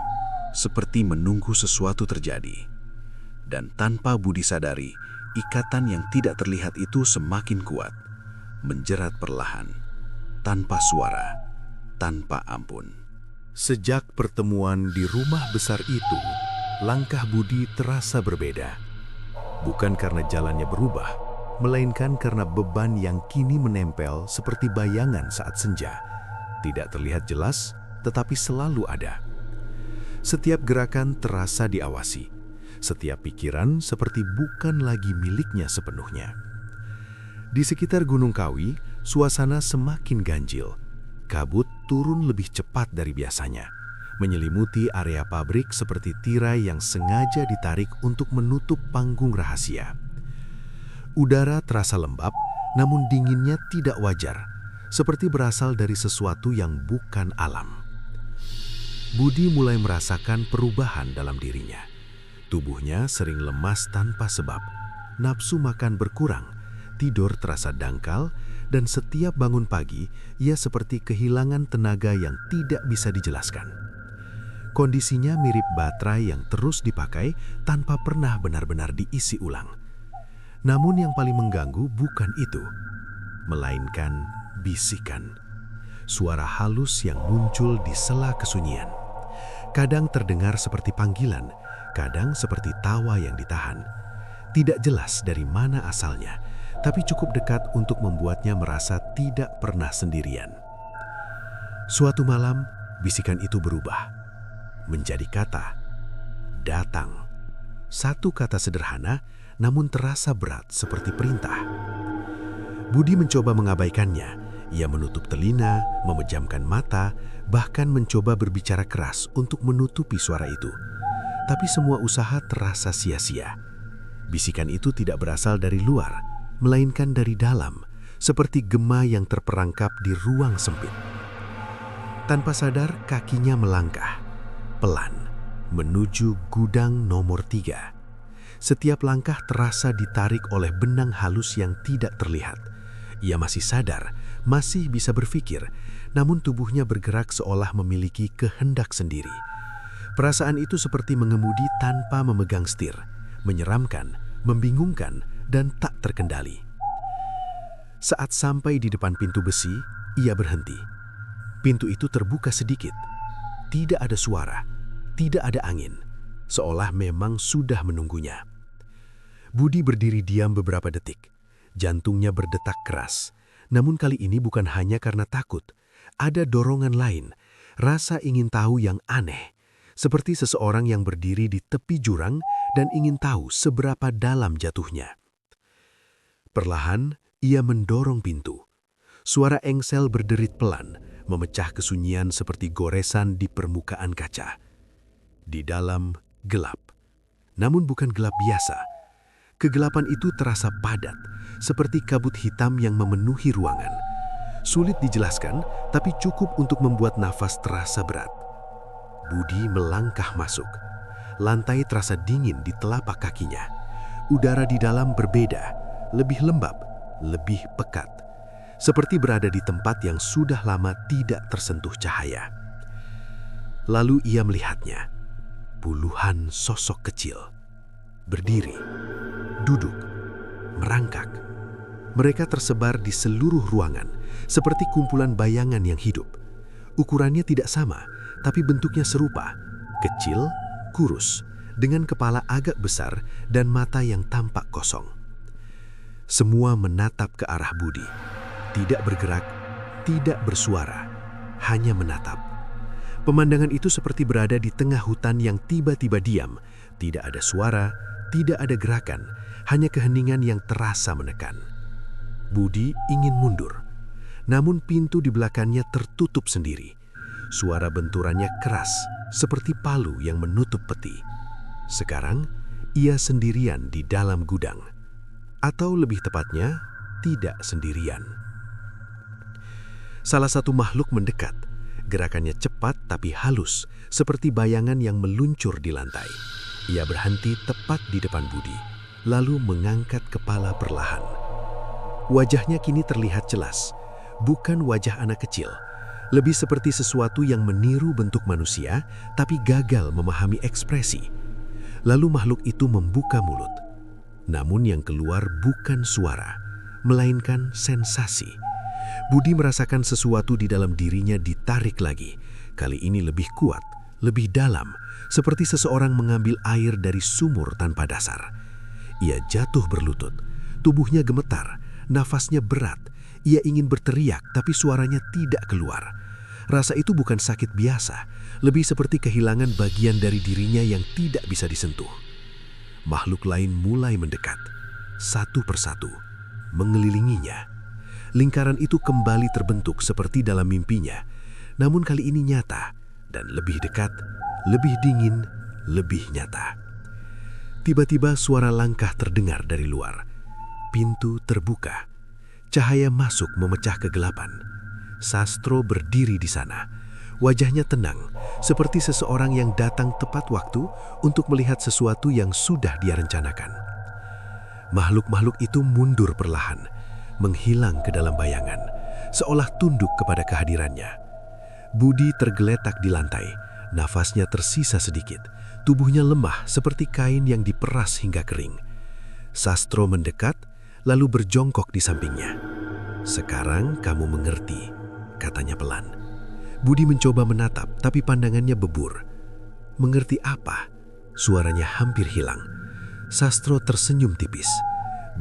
[SPEAKER 2] seperti menunggu sesuatu terjadi. Dan tanpa Budi sadari, ikatan yang tidak terlihat itu semakin kuat. Menjerat perlahan, tanpa suara, tanpa ampun. Sejak pertemuan di rumah besar itu, langkah Budi terasa berbeda. Bukan karena jalannya berubah, melainkan karena beban yang kini menempel seperti bayangan saat senja. Tidak terlihat jelas, tetapi selalu ada. Setiap gerakan terasa diawasi. Setiap pikiran seperti bukan lagi miliknya sepenuhnya. Di sekitar Gunung Kawi, suasana semakin ganjil. Kabut turun lebih cepat dari biasanya, menyelimuti area pabrik seperti tirai yang sengaja ditarik untuk menutup panggung rahasia. Udara terasa lembab, namun dinginnya tidak wajar, seperti berasal dari sesuatu yang bukan alam. Budi mulai merasakan perubahan dalam dirinya. Tubuhnya sering lemas tanpa sebab, nafsu makan berkurang, tidur terasa dangkal, dan setiap bangun pagi, ia seperti kehilangan tenaga yang tidak bisa dijelaskan. Kondisinya mirip baterai yang terus dipakai tanpa pernah benar-benar diisi ulang. Namun yang paling mengganggu bukan itu, melainkan bisikan. Suara halus yang muncul di sela kesunyian. Kadang terdengar seperti panggilan, kadang seperti tawa yang ditahan. Tidak jelas dari mana asalnya, tapi cukup dekat untuk membuatnya merasa tidak pernah sendirian. Suatu malam, bisikan itu berubah menjadi kata datang. Satu kata sederhana, namun terasa berat seperti perintah. Budi mencoba mengabaikannya. Ia menutup telinga, memejamkan mata, bahkan mencoba berbicara keras untuk menutupi suara itu. Tapi semua usaha terasa sia-sia. Bisikan itu tidak berasal dari luar, melainkan dari dalam, seperti gema yang terperangkap di ruang sempit. Tanpa sadar, kakinya melangkah, pelan, menuju gudang nomor 3. Setiap langkah terasa ditarik oleh benang halus yang tidak terlihat. Ia masih sadar, masih bisa berpikir, namun tubuhnya bergerak seolah memiliki kehendak sendiri. Perasaan itu seperti mengemudi tanpa memegang setir, menyeramkan, membingungkan, dan tak terkendali. Saat sampai di depan pintu besi, ia berhenti. Pintu itu terbuka sedikit. Tidak ada suara, tidak ada angin, seolah memang sudah menunggunya. Budi berdiri diam beberapa detik. Jantungnya berdetak keras. Namun kali ini bukan hanya karena takut. Ada dorongan lain, rasa ingin tahu yang aneh. Seperti seseorang yang berdiri di tepi jurang dan ingin tahu seberapa dalam jatuhnya. Perlahan, ia mendorong pintu. Suara engsel berderit pelan, memecah kesunyian seperti goresan di permukaan kaca. Di dalam, gelap. Namun bukan gelap biasa. Kegelapan itu terasa padat, seperti kabut hitam yang memenuhi ruangan. Sulit dijelaskan, tapi cukup untuk membuat nafas terasa berat. Budi melangkah masuk. Lantai terasa dingin di telapak kakinya. Udara di dalam berbeda, lebih lembab, lebih pekat. Seperti berada di tempat yang sudah lama tidak tersentuh cahaya. Lalu ia melihatnya. Puluhan sosok kecil. Berdiri, duduk, merangkak. Mereka tersebar di seluruh ruangan, seperti kumpulan bayangan yang hidup. Ukurannya tidak sama, tapi bentuknya serupa. Kecil, kurus, dengan kepala agak besar dan mata yang tampak kosong. Semua menatap ke arah Budi. Tidak bergerak, tidak bersuara, hanya menatap. Pemandangan itu seperti berada di tengah hutan yang tiba-tiba diam. Tidak ada suara, tidak ada gerakan, hanya keheningan yang terasa menekan. Budi ingin mundur, namun pintu di belakangnya tertutup sendiri. Suara benturannya keras, seperti palu yang menutup peti. Sekarang, ia sendirian di dalam gudang. Atau lebih tepatnya, tidak sendirian. Salah satu makhluk mendekat. Gerakannya cepat tapi halus, seperti bayangan yang meluncur di lantai. Ia berhenti tepat di depan Budi, lalu mengangkat kepala perlahan. Wajahnya kini terlihat jelas, bukan wajah anak kecil. Lebih seperti sesuatu yang meniru bentuk manusia, tapi gagal memahami ekspresi. Lalu makhluk itu membuka mulut. Namun yang keluar bukan suara, melainkan sensasi. Budi merasakan sesuatu di dalam dirinya ditarik lagi. Kali ini lebih kuat, lebih dalam, seperti seseorang mengambil air dari sumur tanpa dasar. Ia jatuh berlutut, tubuhnya gemetar, nafasnya berat. Ia ingin berteriak, tapi suaranya tidak keluar. Rasa itu bukan sakit biasa, lebih seperti kehilangan bagian dari dirinya yang tidak bisa disentuh. Makhluk lain mulai mendekat, satu persatu, mengelilinginya. Lingkaran itu kembali terbentuk seperti dalam mimpinya, namun kali ini nyata dan lebih dekat, lebih dingin, lebih nyata. Tiba-tiba suara langkah terdengar dari luar. Pintu terbuka. Cahaya masuk memecah kegelapan. Sastro berdiri di sana. Wajahnya tenang, seperti seseorang yang datang tepat waktu untuk melihat sesuatu yang sudah dia rencanakan. Makhluk-makhluk itu mundur perlahan, menghilang ke dalam bayangan, seolah tunduk kepada kehadirannya. Budi tergeletak di lantai, nafasnya tersisa sedikit, tubuhnya lemah seperti kain yang diperas hingga kering.
[SPEAKER 3] Sastro mendekat, lalu berjongkok di sampingnya. "Sekarang kamu mengerti," katanya pelan. Budi mencoba menatap, tapi pandangannya bebur. "Mengerti apa?" Suaranya hampir hilang. Sastro tersenyum tipis,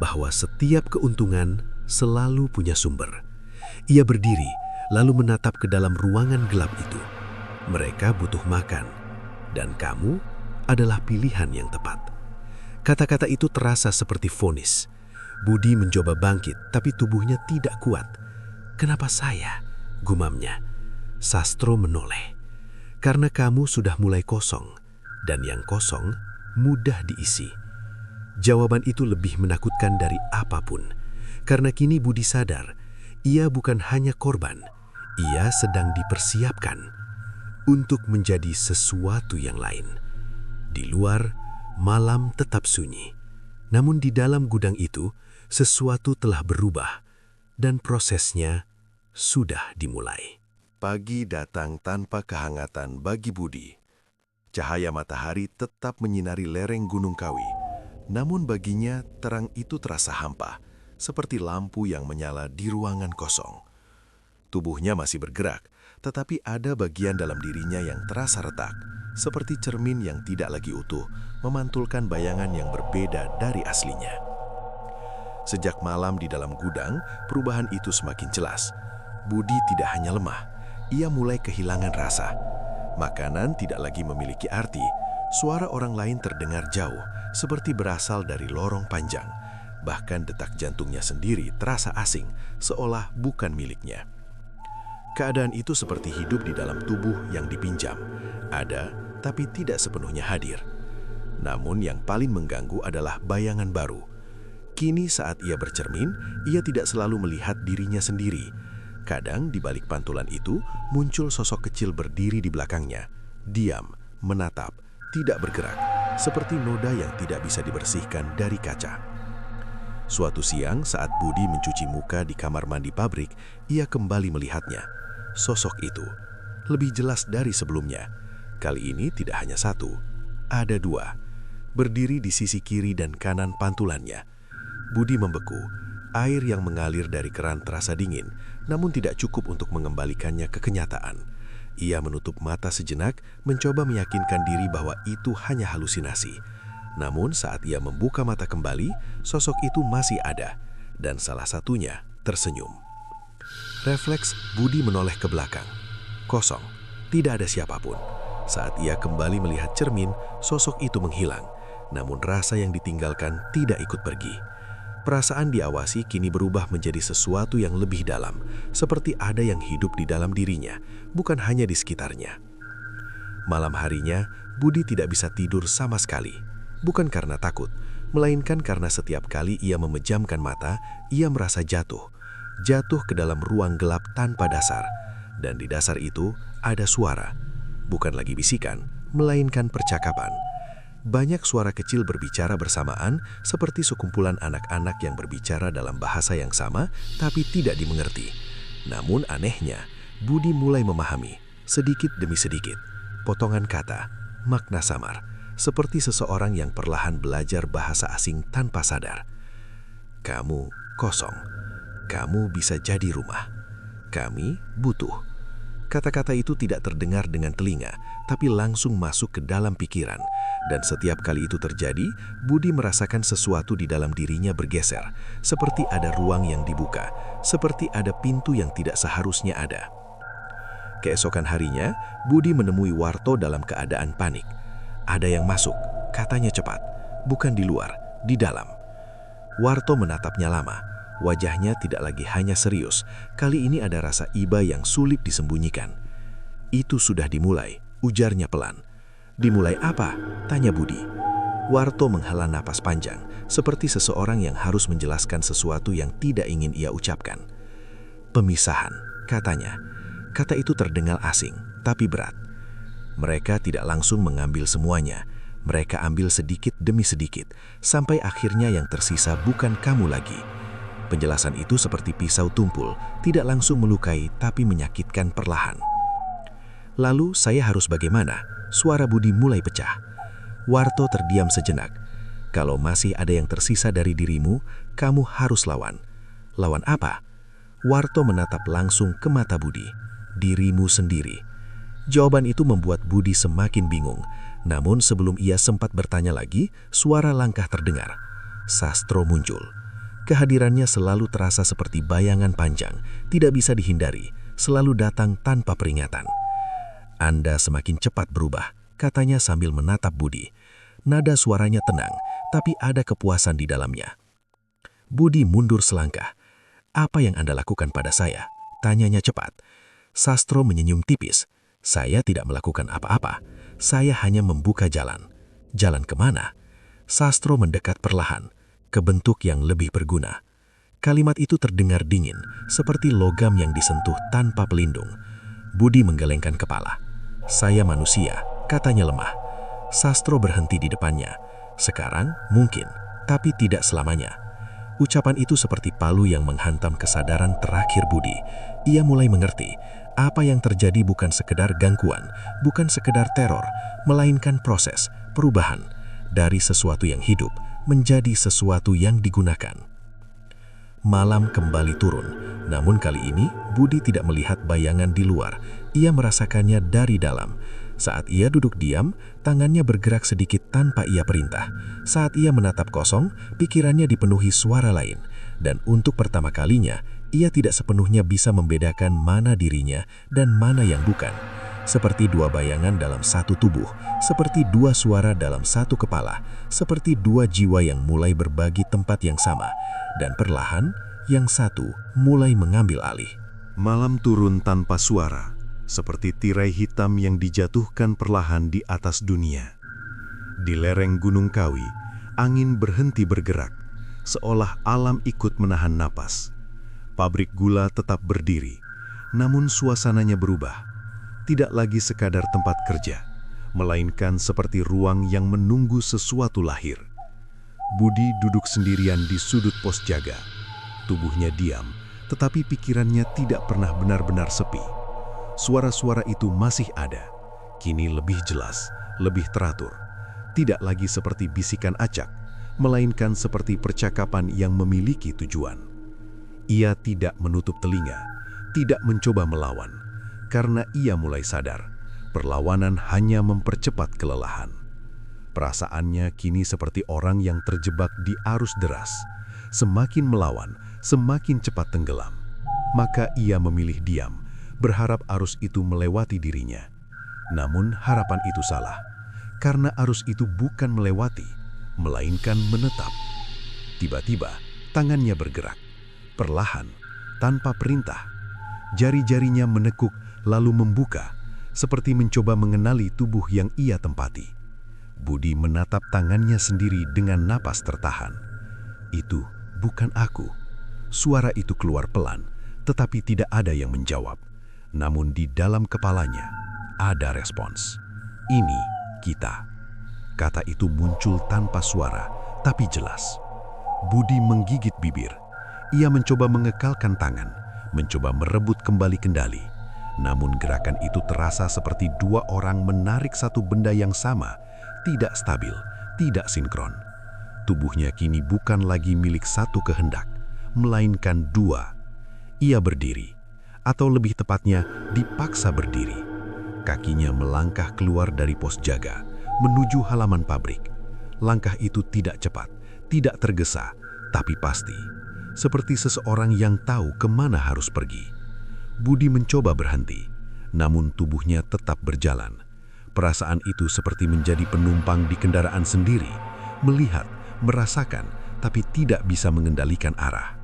[SPEAKER 3] bahwa setiap keuntungan selalu punya sumber. Ia berdiri, lalu menatap ke dalam ruangan gelap itu. "Mereka butuh makan, dan kamu adalah pilihan yang tepat." Kata-kata itu terasa seperti vonis. Budi mencoba bangkit, tapi tubuhnya tidak kuat. "Kenapa saya?" gumamnya. Sastro menoleh. "Karena kamu sudah mulai kosong, dan yang kosong mudah diisi." Jawaban itu lebih menakutkan dari apapun, karena kini Budi sadar, ia bukan hanya korban, ia sedang dipersiapkan untuk menjadi sesuatu yang lain. Di luar, malam tetap sunyi. Namun di dalam gudang itu, sesuatu telah berubah, dan prosesnya sudah dimulai.
[SPEAKER 2] Pagi datang tanpa kehangatan bagi Budi. Cahaya matahari tetap menyinari lereng Gunung Kawi. Namun baginya terang itu terasa hampa, seperti lampu yang menyala di ruangan kosong. Tubuhnya masih bergerak, tetapi ada bagian dalam dirinya yang terasa retak, seperti cermin yang tidak lagi utuh, memantulkan bayangan yang berbeda dari aslinya. Sejak malam di dalam gudang, perubahan itu semakin jelas. Budi tidak hanya lemah, ia mulai kehilangan rasa. Makanan tidak lagi memiliki arti, suara orang lain terdengar jauh, seperti berasal dari lorong panjang. Bahkan detak jantungnya sendiri terasa asing, seolah bukan miliknya. Keadaan itu seperti hidup di dalam tubuh yang dipinjam. Ada, tapi tidak sepenuhnya hadir. Namun yang paling mengganggu adalah bayangan baru. Kini saat ia bercermin, ia tidak selalu melihat dirinya sendiri. Kadang di balik pantulan itu, muncul sosok kecil berdiri di belakangnya. Diam, menatap, tidak bergerak, seperti noda yang tidak bisa dibersihkan dari kaca. Suatu siang saat Budi mencuci muka di kamar mandi pabrik, ia kembali melihatnya. Sosok itu lebih jelas dari sebelumnya. Kali ini tidak hanya satu, ada dua. Berdiri di sisi kiri dan kanan pantulannya. Budi membeku. Air yang mengalir dari keran terasa dingin, namun tidak cukup untuk mengembalikannya ke kenyataan. Ia menutup mata sejenak, mencoba meyakinkan diri bahwa itu hanya halusinasi. Namun saat ia membuka mata kembali, sosok itu masih ada, dan salah satunya tersenyum. Refleks Budi menoleh ke belakang. Kosong, tidak ada siapapun. Saat ia kembali melihat cermin, sosok itu menghilang, namun rasa yang ditinggalkan tidak ikut pergi. Perasaan diawasi kini berubah menjadi sesuatu yang lebih dalam, seperti ada yang hidup di dalam dirinya, bukan hanya di sekitarnya. Malam harinya, Budi tidak bisa tidur sama sekali. Bukan karena takut, melainkan karena setiap kali ia memejamkan mata, ia merasa jatuh ke dalam ruang gelap tanpa dasar. Dan di dasar itu ada suara, bukan lagi bisikan, melainkan percakapan. Banyak suara kecil berbicara bersamaan, seperti sekumpulan anak-anak yang berbicara dalam bahasa yang sama, tapi tidak dimengerti. Namun anehnya, Budi mulai memahami, sedikit demi sedikit, potongan kata, makna samar, seperti seseorang yang perlahan belajar bahasa asing tanpa sadar. Kamu kosong, kamu bisa jadi rumah, kami butuh. Kata-kata itu tidak terdengar dengan telinga, tapi langsung masuk ke dalam pikiran. Dan setiap kali itu terjadi, Budi merasakan sesuatu di dalam dirinya bergeser, seperti ada ruang yang dibuka, seperti ada pintu yang tidak seharusnya ada. Keesokan harinya, Budi menemui Warto dalam keadaan panik. Ada yang masuk, katanya cepat, bukan di luar, di dalam. Warto menatapnya lama, wajahnya tidak lagi hanya serius, kali ini ada rasa iba yang sulit disembunyikan. Itu sudah dimulai, ujarnya pelan. Dimulai apa? Tanya Budi. Warto menghela napas panjang, seperti seseorang yang harus menjelaskan sesuatu yang tidak ingin ia ucapkan. Pemisahan, katanya. Kata itu terdengar asing, tapi berat. Mereka tidak langsung mengambil semuanya. Mereka ambil sedikit demi sedikit, sampai akhirnya yang tersisa bukan kamu lagi. Penjelasan itu seperti pisau tumpul, tidak langsung melukai, tapi menyakitkan perlahan. Lalu saya harus bagaimana? Suara Budi mulai pecah. Warto terdiam sejenak.
[SPEAKER 3] Kalau masih ada yang tersisa dari dirimu, kamu harus lawan. Lawan apa? Warto menatap langsung ke mata Budi. Dirimu sendiri. Jawaban itu membuat Budi semakin bingung. Namun sebelum ia sempat bertanya lagi, suara langkah terdengar. Sastro muncul. Kehadirannya selalu terasa seperti bayangan panjang, tidak bisa dihindari, selalu datang tanpa peringatan. Anda semakin cepat berubah, katanya sambil menatap Budi. Nada suaranya tenang, tapi ada kepuasan di dalamnya. Budi mundur selangkah. Apa yang Anda lakukan pada saya? Tanyanya cepat. Sastro menyenyum tipis. Saya tidak melakukan apa-apa. Saya hanya membuka jalan. Jalan kemana? Sastro mendekat perlahan, ke bentuk yang lebih berguna. Kalimat itu terdengar dingin, seperti logam yang disentuh tanpa pelindung. Budi menggelengkan kepala. Saya manusia, katanya lemah. Sastro berhenti di depannya. Sekarang mungkin, tapi tidak selamanya. Ucapan itu seperti palu yang menghantam kesadaran terakhir Budi. Ia mulai mengerti, apa yang terjadi bukan sekedar gangguan, bukan sekedar teror, melainkan proses, perubahan, dari sesuatu yang hidup menjadi sesuatu yang digunakan. Malam kembali turun, namun kali ini Budi tidak melihat bayangan di luar, ia merasakannya dari dalam. Saat ia duduk diam, tangannya bergerak sedikit tanpa ia perintah. Saat ia menatap kosong, pikirannya dipenuhi suara lain. Dan untuk pertama kalinya, ia tidak sepenuhnya bisa membedakan mana dirinya dan mana yang bukan. Seperti dua bayangan dalam satu tubuh, seperti dua suara dalam satu kepala, seperti dua jiwa yang mulai berbagi tempat yang sama. Dan perlahan, yang satu mulai mengambil alih.
[SPEAKER 2] Malam turun tanpa suara, seperti tirai hitam yang dijatuhkan perlahan di atas dunia. Di lereng Gunung Kawi, angin berhenti bergerak, seolah alam ikut menahan napas. Pabrik gula tetap berdiri, namun suasananya berubah. Tidak lagi sekadar tempat kerja, melainkan seperti ruang yang menunggu sesuatu lahir. Budi duduk sendirian di sudut pos jaga. Tubuhnya diam, tetapi pikirannya tidak pernah benar-benar sepi. Suara-suara itu masih ada, kini lebih jelas, lebih teratur. Tidak lagi seperti bisikan acak, melainkan seperti percakapan yang memiliki tujuan. Ia tidak menutup telinga, tidak mencoba melawan, karena ia mulai sadar, perlawanan hanya mempercepat kelelahan. Perasaannya kini seperti orang yang terjebak di arus deras. Semakin melawan, semakin cepat tenggelam. Maka ia memilih diam, berharap arus itu melewati dirinya. Namun harapan itu salah, karena arus itu bukan melewati, melainkan menetap. Tiba-tiba, tangannya bergerak, perlahan, tanpa perintah. Jari-jarinya menekuk, lalu membuka, seperti mencoba mengenali tubuh yang ia tempati. Budi menatap tangannya sendiri dengan napas tertahan. Itu bukan aku. Suara itu keluar pelan, tetapi tidak ada yang menjawab. Namun di dalam kepalanya ada respons. Ini kita. Kata itu muncul tanpa suara, tapi jelas. Budi menggigit bibir. Ia mencoba mengekalkan tangan, mencoba merebut kembali kendali. Namun gerakan itu terasa seperti dua orang menarik satu benda yang sama, tidak stabil, tidak sinkron. Tubuhnya kini bukan lagi milik satu kehendak, melainkan dua. Ia berdiri, atau lebih tepatnya dipaksa berdiri. Kakinya melangkah keluar dari pos jaga, menuju halaman pabrik. Langkah itu tidak cepat, tidak tergesa, tapi pasti. Seperti seseorang yang tahu kemana harus pergi. Budi mencoba berhenti, namun tubuhnya tetap berjalan. Perasaan itu seperti menjadi penumpang di kendaraan sendiri, melihat, merasakan, tapi tidak bisa mengendalikan arah.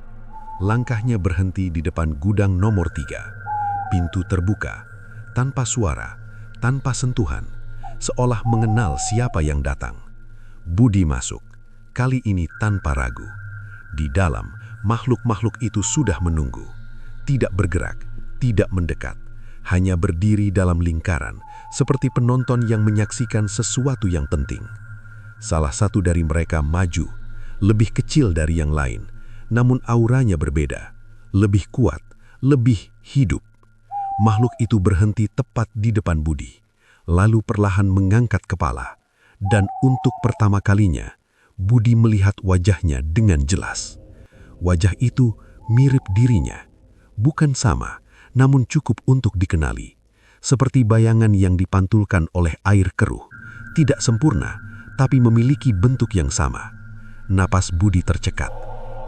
[SPEAKER 2] Langkahnya berhenti di depan gudang nomor 3. Pintu terbuka, tanpa suara, tanpa sentuhan, seolah mengenal siapa yang datang. Budi masuk, kali ini tanpa ragu. Di dalam, makhluk-makhluk itu sudah menunggu. Tidak bergerak, tidak mendekat, hanya berdiri dalam lingkaran, seperti penonton yang menyaksikan sesuatu yang penting. Salah satu dari mereka maju, lebih kecil dari yang lain, namun auranya berbeda, lebih kuat, lebih hidup. Makhluk itu berhenti tepat di depan Budi, lalu perlahan mengangkat kepala, dan untuk pertama kalinya,
[SPEAKER 3] Budi melihat wajahnya dengan jelas. Wajah itu mirip dirinya. Bukan sama, namun cukup untuk dikenali. Seperti bayangan yang dipantulkan oleh air keruh. Tidak sempurna, tapi memiliki bentuk yang sama. Napas Budi tercekat.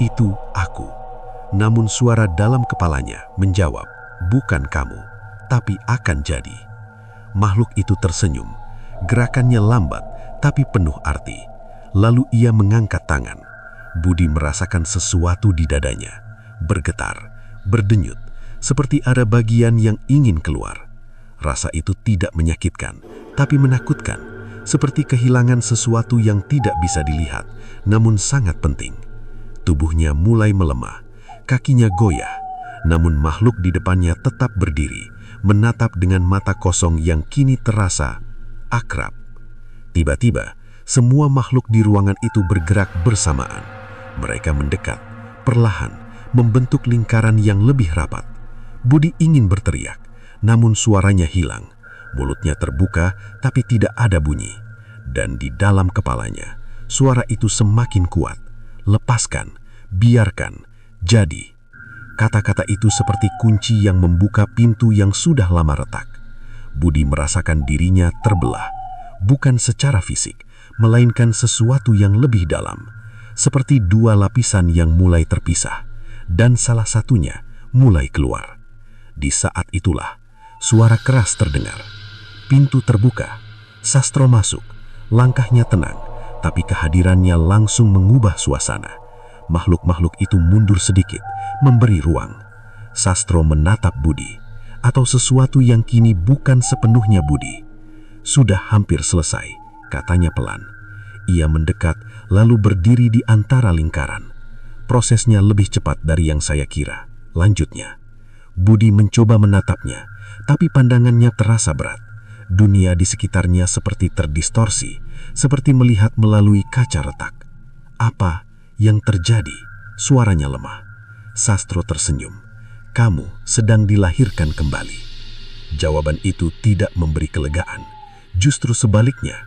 [SPEAKER 3] Itu aku. Namun suara dalam kepalanya menjawab, bukan kamu, tapi akan jadi. Makhluk itu tersenyum. Gerakannya lambat, tapi penuh arti. Lalu ia mengangkat tangan. Budi merasakan sesuatu di dadanya. Bergetar, berdenyut, seperti ada bagian yang ingin keluar. Rasa itu tidak menyakitkan, tapi menakutkan. Seperti kehilangan sesuatu yang tidak bisa dilihat, namun sangat penting. Tubuhnya mulai melemah, kakinya goyah. Namun makhluk di depannya tetap berdiri, menatap dengan mata kosong yang kini terasa akrab. Tiba-tiba, semua makhluk di ruangan itu bergerak bersamaan. Mereka mendekat, perlahan, membentuk lingkaran yang lebih rapat. Budi ingin berteriak, namun suaranya hilang. Mulutnya terbuka, tapi tidak ada bunyi. Dan di dalam kepalanya, suara itu semakin kuat. Lepaskan, biarkan, jadi. Kata-kata itu seperti kunci yang membuka pintu yang sudah lama retak. Budi merasakan dirinya terbelah, bukan secara fisik, melainkan sesuatu yang lebih dalam, seperti dua lapisan yang mulai terpisah, dan salah satunya mulai keluar. Di saat itulah, suara keras terdengar. Pintu terbuka, Sastro masuk, langkahnya tenang, tapi kehadirannya langsung mengubah suasana. Makhluk-makhluk itu mundur sedikit, memberi ruang. Sastro menatap Budi, atau sesuatu yang kini bukan sepenuhnya Budi. Sudah hampir selesai, katanya pelan. Ia mendekat, lalu berdiri di antara lingkaran. Prosesnya lebih cepat dari yang saya kira, lanjutnya. Budi mencoba menatapnya, tapi pandangannya terasa berat. Dunia di sekitarnya seperti terdistorsi, seperti melihat melalui kaca retak. Apa yang terjadi? Suaranya lemah. Sastro tersenyum. Kamu sedang dilahirkan kembali. Jawaban itu tidak memberi kelegaan. Justru sebaliknya,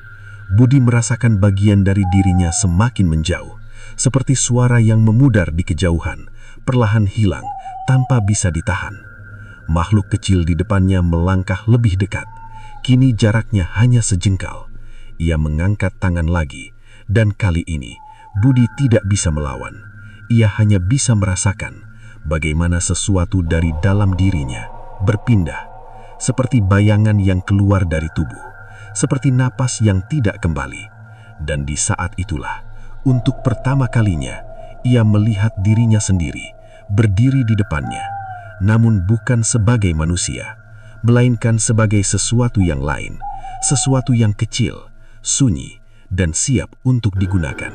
[SPEAKER 3] Budi merasakan bagian dari dirinya semakin menjauh, seperti suara yang memudar di kejauhan, perlahan hilang tanpa bisa ditahan. Makhluk kecil di depannya melangkah lebih dekat. Kini jaraknya hanya sejengkal. Ia mengangkat tangan lagi, dan kali ini Budi tidak bisa melawan. Ia hanya bisa merasakan bagaimana sesuatu dari dalam dirinya berpindah, seperti bayangan yang keluar dari tubuh. Seperti napas yang tidak kembali. Dan di saat itulah, untuk pertama kalinya, ia melihat dirinya sendiri, berdiri di depannya. Namun bukan sebagai manusia, melainkan sebagai sesuatu yang lain. Sesuatu yang kecil, sunyi, dan siap untuk digunakan.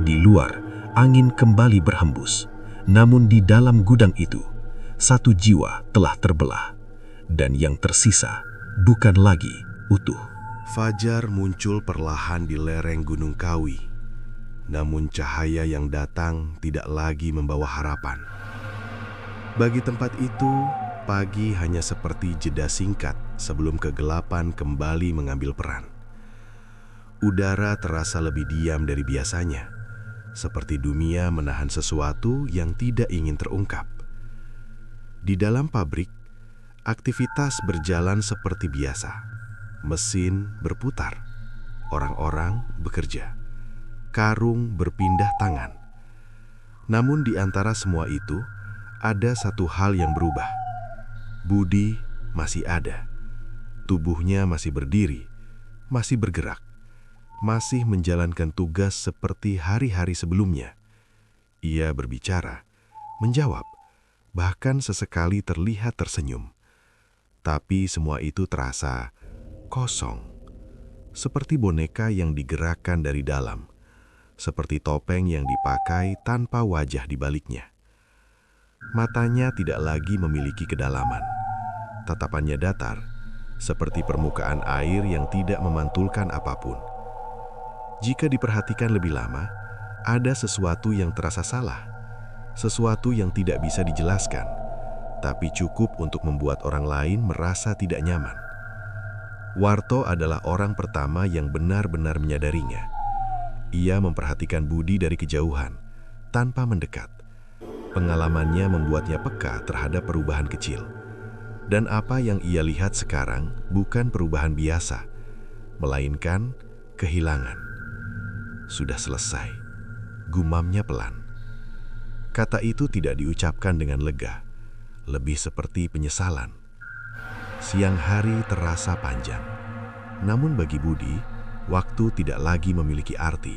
[SPEAKER 3] Di luar, angin kembali berhembus. Namun di dalam gudang itu, satu jiwa telah terbelah. Dan yang tersisa bukan lagi utuh.
[SPEAKER 2] Fajar muncul perlahan di lereng Gunung Kawi. Namun cahaya yang datang tidak lagi membawa harapan. Bagi tempat itu, pagi hanya seperti jeda singkat sebelum kegelapan kembali mengambil peran. Udara terasa lebih diam dari biasanya, seperti dunia menahan sesuatu yang tidak ingin terungkap. Di dalam pabrik, aktivitas berjalan seperti biasa. Mesin berputar, orang-orang bekerja, karung berpindah tangan. Namun di antara semua itu, ada satu hal yang berubah. Budi masih ada. Tubuhnya masih berdiri, masih bergerak, masih menjalankan tugas seperti hari-hari sebelumnya. Ia berbicara, menjawab, bahkan sesekali terlihat tersenyum. Tapi semua itu terasa kosong, seperti boneka yang digerakkan dari dalam, seperti topeng yang dipakai tanpa wajah di baliknya. Matanya tidak lagi memiliki kedalaman. Tatapannya datar, seperti permukaan air yang tidak memantulkan apapun. Jika diperhatikan lebih lama, ada sesuatu yang terasa salah, sesuatu yang tidak bisa dijelaskan, tapi cukup untuk membuat orang lain merasa tidak nyaman. Warto adalah orang pertama yang benar-benar menyadarinya. Ia memperhatikan Budi dari kejauhan, tanpa mendekat. Pengalamannya membuatnya peka terhadap perubahan kecil. Dan apa yang ia lihat sekarang bukan perubahan biasa, melainkan kehilangan. Sudah selesai, gumamnya pelan. Kata itu tidak diucapkan dengan lega, lebih seperti penyesalan. Siang hari terasa panjang, namun bagi Budi, waktu tidak lagi memiliki arti.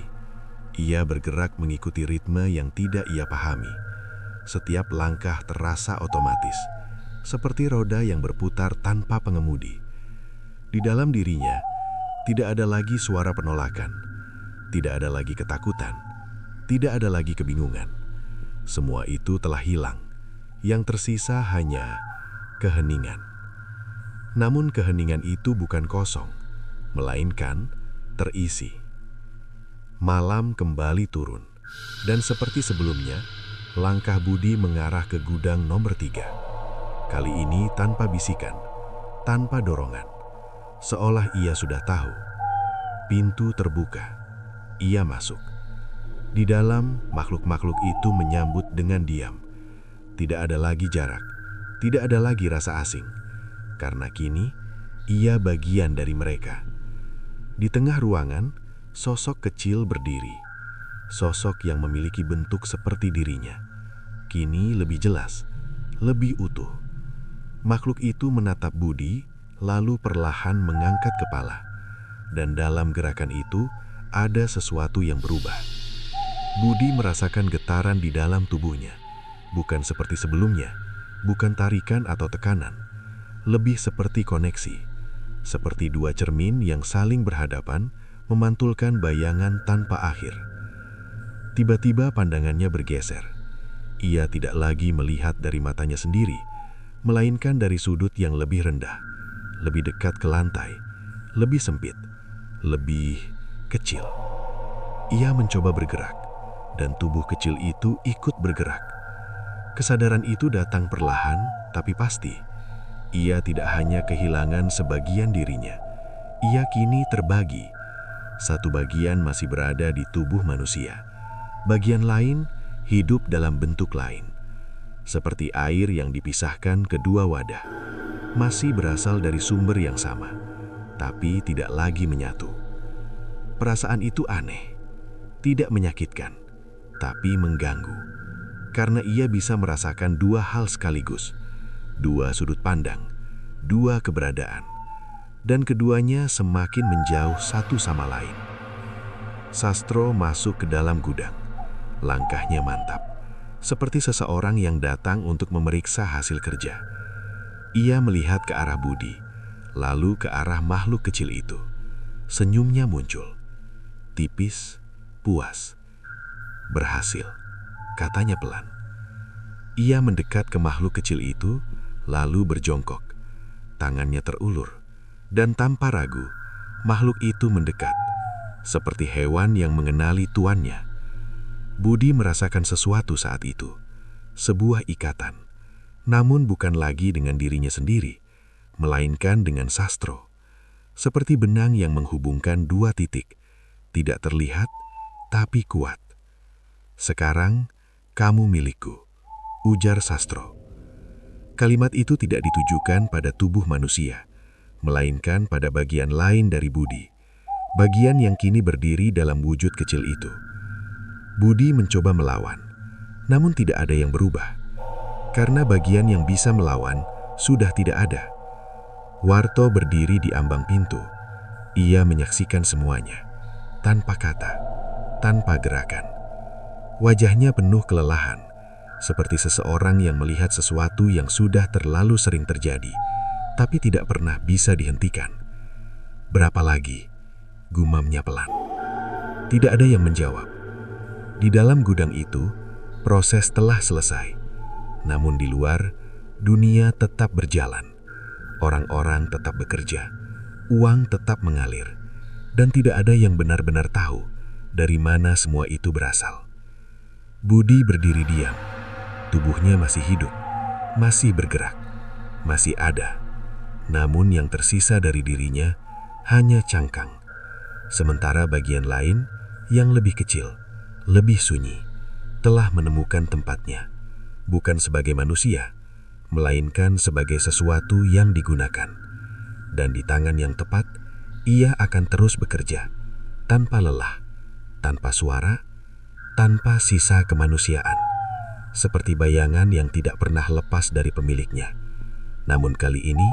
[SPEAKER 2] Ia bergerak mengikuti ritme yang tidak ia pahami. Setiap langkah terasa otomatis, seperti roda yang berputar tanpa pengemudi. Di dalam dirinya, tidak ada lagi suara penolakan, tidak ada lagi ketakutan, tidak ada lagi kebingungan. Semua itu telah hilang. Yang tersisa hanya keheningan. Namun keheningan itu bukan kosong, melainkan terisi. Malam kembali turun, dan seperti sebelumnya, langkah Budi mengarah ke gudang nomor 3. Kali ini tanpa bisikan, tanpa dorongan, seolah ia sudah tahu. Pintu terbuka, ia masuk. Di dalam, makhluk-makhluk itu menyambut dengan diam. Tidak ada lagi jarak, tidak ada lagi rasa asing, karena kini ia bagian dari mereka. Di tengah ruangan, sosok kecil berdiri, sosok yang memiliki bentuk seperti dirinya. Kini lebih jelas, lebih utuh. Makhluk itu menatap Budi, lalu perlahan mengangkat kepala. Dan dalam gerakan itu, ada sesuatu yang berubah. Budi merasakan getaran di dalam tubuhnya. Bukan seperti sebelumnya, bukan tarikan atau tekanan. Lebih seperti koneksi. Seperti dua cermin yang saling berhadapan, memantulkan bayangan tanpa akhir. Tiba-tiba pandangannya bergeser. Ia tidak lagi melihat dari matanya sendiri, melainkan dari sudut yang lebih rendah, lebih dekat ke lantai, lebih sempit, lebih kecil. Ia mencoba bergerak, dan tubuh kecil itu ikut bergerak. Kesadaran itu datang perlahan, tapi pasti. Ia tidak hanya kehilangan sebagian dirinya, ia kini terbagi. Satu bagian masih berada di tubuh manusia, bagian lain hidup dalam bentuk lain. Seperti air yang dipisahkan kedua wadah, masih berasal dari sumber yang sama, tapi tidak lagi menyatu. Perasaan itu aneh, tidak menyakitkan, tapi mengganggu. Karena ia bisa merasakan dua hal sekaligus, dua sudut pandang, dua keberadaan, dan keduanya semakin menjauh satu sama lain. Sastro masuk ke dalam gudang. Langkahnya mantap, seperti seseorang yang datang untuk memeriksa hasil kerja. Ia melihat ke arah Budi, lalu ke arah makhluk kecil itu. Senyumnya muncul, tipis, puas. Berhasil, katanya pelan. Ia mendekat ke makhluk kecil itu, lalu berjongkok. Tangannya terulur, dan tanpa ragu, makhluk itu mendekat, seperti hewan yang mengenali tuannya. Budi merasakan sesuatu saat itu, sebuah ikatan, namun bukan lagi dengan dirinya sendiri, melainkan dengan Sastro. Seperti benang yang menghubungkan dua titik, tidak terlihat, tapi kuat. Sekarang, kamu milikku, ujar Sastro. Kalimat itu tidak ditujukan pada tubuh manusia, melainkan pada bagian lain dari Budi, bagian yang kini berdiri dalam wujud kecil itu. Budi mencoba melawan, namun tidak ada yang berubah, karena bagian yang bisa melawan sudah tidak ada. Warto berdiri di ambang pintu. Ia menyaksikan semuanya, tanpa kata, tanpa gerakan. Wajahnya penuh kelelahan, seperti seseorang yang melihat sesuatu yang sudah terlalu sering terjadi, tapi tidak pernah bisa dihentikan. Berapa lagi? Gumamnya pelan. Tidak ada yang menjawab. Di dalam gudang itu, proses telah selesai. Namun di luar, dunia tetap berjalan. Orang-orang tetap bekerja, uang tetap mengalir, dan tidak ada yang benar-benar tahu dari mana semua itu berasal. Budi berdiri diam. Tubuhnya masih hidup, masih bergerak, masih ada. Namun yang tersisa dari dirinya hanya cangkang. Sementara bagian lain
[SPEAKER 3] yang lebih kecil, lebih sunyi, telah menemukan tempatnya, bukan sebagai manusia, melainkan sebagai sesuatu yang digunakan. Dan di tangan yang tepat, ia akan terus bekerja, tanpa lelah, tanpa suara, tanpa sisa kemanusiaan, seperti bayangan yang tidak pernah lepas dari pemiliknya. Namun kali ini,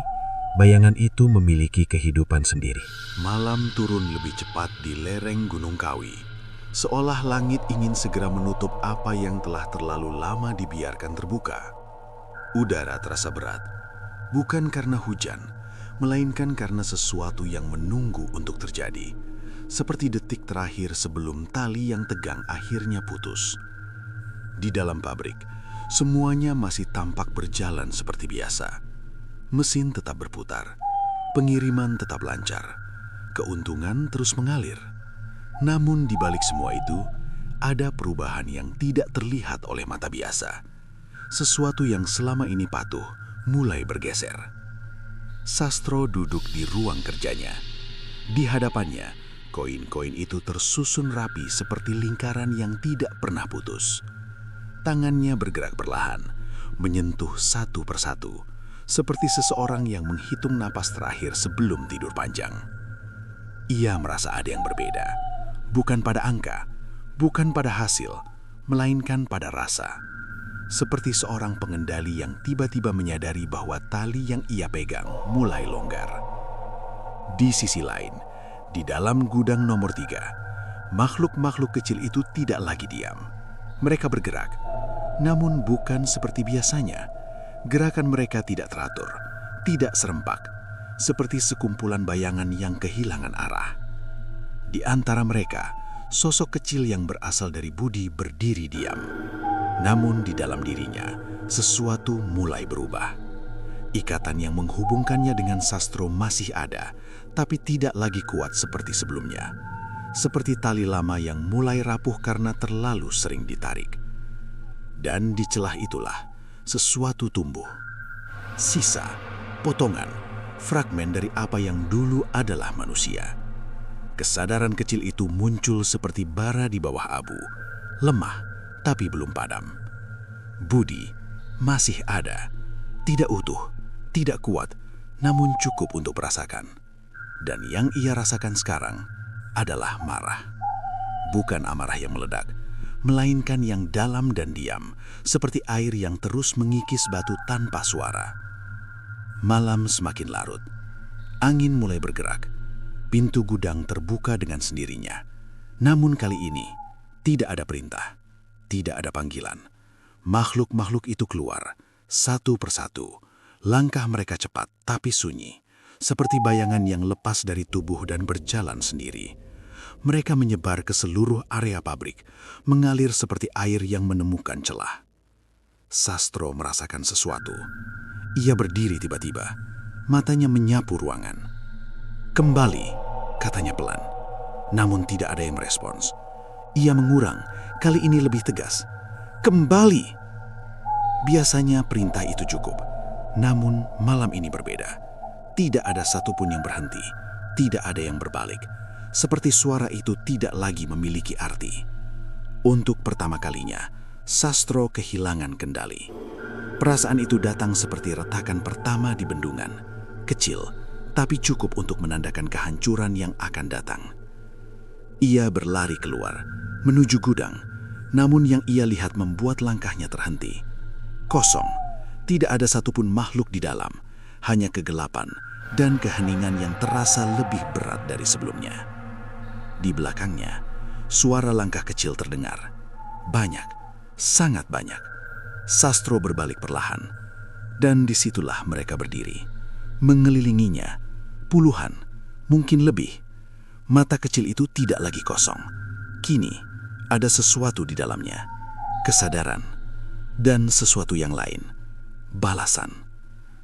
[SPEAKER 3] bayangan itu memiliki kehidupan sendiri.
[SPEAKER 2] Malam turun lebih cepat di lereng Gunung Kawi, seolah langit ingin segera menutup apa yang telah terlalu lama dibiarkan terbuka. Udara terasa berat, bukan karena hujan, melainkan karena sesuatu yang menunggu untuk terjadi, seperti detik terakhir sebelum tali yang tegang akhirnya putus. Di dalam pabrik, semuanya masih tampak berjalan seperti biasa. Mesin tetap berputar, pengiriman tetap lancar, keuntungan terus mengalir. Namun di balik semua itu, ada perubahan yang tidak terlihat oleh mata biasa. Sesuatu yang selama ini patuh mulai bergeser. Sastro duduk di ruang kerjanya. Di hadapannya, koin-koin itu tersusun rapi seperti lingkaran yang tidak pernah putus. Tangannya bergerak perlahan, menyentuh satu persatu, seperti seseorang yang menghitung napas terakhir sebelum tidur panjang. Ia merasa ada yang berbeda, bukan pada angka, bukan pada hasil, melainkan pada rasa. Seperti seorang pengendali yang tiba-tiba menyadari bahwa tali yang ia pegang mulai longgar. Di sisi lain, di dalam gudang nomor 3, makhluk-makhluk kecil itu tidak lagi diam. Mereka bergerak, namun bukan seperti biasanya. Gerakan mereka tidak teratur, tidak serempak, seperti sekumpulan bayangan yang kehilangan arah. Di antara mereka, sosok kecil yang berasal dari budi berdiri diam. Namun di dalam dirinya, sesuatu mulai berubah. Ikatan yang menghubungkannya dengan Sastro masih ada, tapi tidak lagi kuat seperti sebelumnya. Seperti tali lama yang mulai rapuh karena terlalu sering ditarik. Dan di celah itulah, sesuatu tumbuh. Sisa, potongan, fragmen dari apa yang dulu adalah manusia. Kesadaran kecil itu muncul seperti bara di bawah abu, lemah tapi belum padam. Budi masih ada, tidak utuh, tidak kuat, namun cukup untuk merasakan. Dan yang ia rasakan sekarang adalah marah. Bukan amarah yang meledak, melainkan yang dalam dan diam, seperti air yang terus mengikis batu tanpa suara. Malam semakin larut. Angin mulai bergerak. Pintu gudang terbuka dengan sendirinya. Namun kali ini, tidak ada perintah, tidak ada panggilan. Makhluk-makhluk itu keluar, satu persatu. Langkah mereka cepat tapi sunyi, seperti bayangan yang lepas dari tubuh dan berjalan sendiri. Mereka menyebar ke seluruh area pabrik, mengalir seperti air yang menemukan celah. Sastro merasakan sesuatu. Ia berdiri tiba-tiba, matanya menyapu ruangan. "Kembali," katanya pelan. Namun tidak ada yang merespons. Ia mengurang, kali ini lebih tegas. "Kembali!" Biasanya perintah itu cukup, namun malam ini berbeda. Tidak ada satupun yang berhenti, tidak ada yang berbalik. Seperti suara itu tidak lagi memiliki arti. Untuk pertama kalinya, Sastro kehilangan kendali. Perasaan itu datang seperti retakan pertama di bendungan. Kecil, tapi cukup untuk menandakan kehancuran yang akan datang. Ia berlari keluar, menuju gudang. Namun yang ia lihat membuat langkahnya terhenti. Kosong, tidak ada satupun makhluk di dalam. Hanya kegelapan dan keheningan yang terasa lebih berat dari sebelumnya. Di belakangnya, suara langkah kecil terdengar. Banyak, sangat banyak. Sastro berbalik perlahan. Dan disitulah mereka berdiri. Mengelilinginya, puluhan, mungkin lebih. Mata kecil itu tidak lagi kosong. Kini, ada sesuatu di dalamnya. Kesadaran. Dan sesuatu yang lain. Balasan.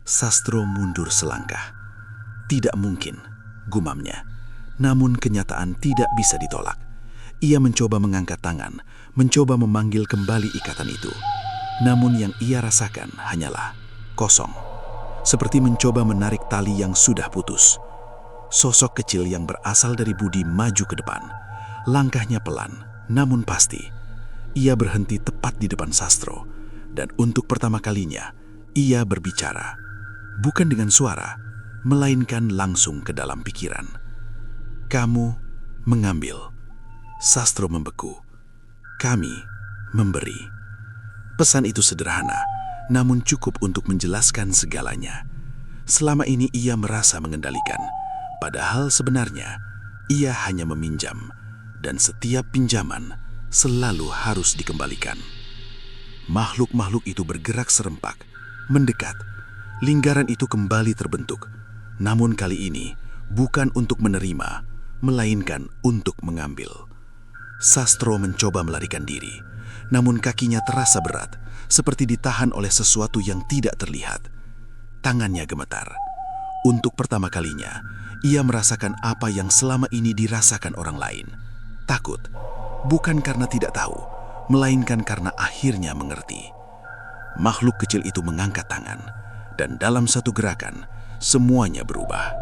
[SPEAKER 2] Sastro mundur selangkah. Tidak mungkin, gumamnya. Namun kenyataan tidak bisa ditolak. Ia mencoba mengangkat tangan, mencoba memanggil kembali ikatan itu. Namun yang ia rasakan hanyalah kosong. Seperti mencoba menarik tali yang sudah putus. Sosok kecil yang berasal dari budi maju ke depan. Langkahnya pelan, namun pasti. Ia berhenti tepat di depan Sastro, dan untuk pertama kalinya, ia berbicara. Bukan dengan suara, melainkan langsung ke dalam pikiran. Kamu mengambil. Sastro membeku. Kami memberi. Pesan itu sederhana, namun cukup untuk menjelaskan segalanya. Selama ini ia merasa mengendalikan, padahal sebenarnya ia hanya meminjam, dan setiap pinjaman selalu harus dikembalikan. Makhluk-makhluk itu bergerak serempak, mendekat. Lingkaran itu kembali terbentuk, namun kali ini bukan untuk menerima, melainkan untuk mengambil. Sastro mencoba melarikan diri, namun kakinya terasa berat, seperti ditahan oleh sesuatu yang tidak terlihat. Tangannya gemetar. Untuk pertama kalinya, ia merasakan apa yang selama ini dirasakan orang lain. Takut, bukan karena tidak tahu, melainkan karena akhirnya mengerti. Makhluk kecil itu mengangkat tangan, dan dalam satu gerakan, semuanya berubah.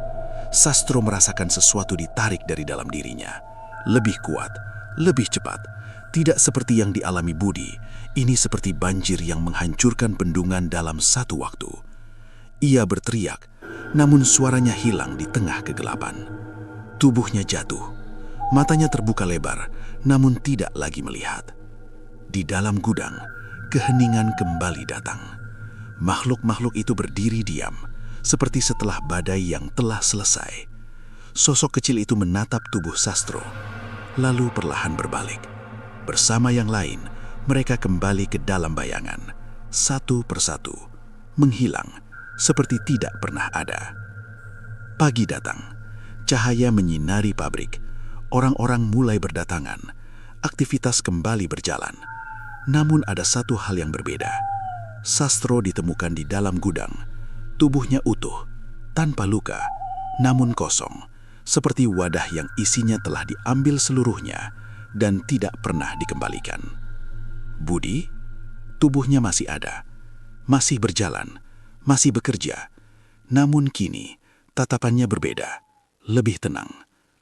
[SPEAKER 2] Sastro merasakan sesuatu ditarik dari dalam dirinya. Lebih kuat, lebih cepat. Tidak seperti yang dialami Budi, ini seperti banjir yang menghancurkan bendungan dalam satu waktu. Ia berteriak, namun suaranya hilang di tengah kegelapan. Tubuhnya jatuh, matanya terbuka lebar, namun tidak lagi melihat. Di dalam gudang, keheningan kembali datang. Makhluk-makhluk itu berdiri diam, seperti setelah badai yang telah selesai. Sosok kecil itu menatap tubuh Sastro, lalu perlahan berbalik. Bersama yang lain, mereka kembali ke dalam bayangan, satu persatu, menghilang, seperti tidak pernah ada. Pagi datang, cahaya menyinari pabrik, orang-orang mulai berdatangan, aktivitas kembali berjalan. Namun ada satu hal yang berbeda. Sastro ditemukan di dalam gudang, tubuhnya utuh, tanpa luka, namun kosong, seperti wadah yang isinya telah diambil seluruhnya dan tidak pernah dikembalikan. Budi, tubuhnya masih ada, masih berjalan, masih bekerja, namun kini tatapannya berbeda, lebih tenang,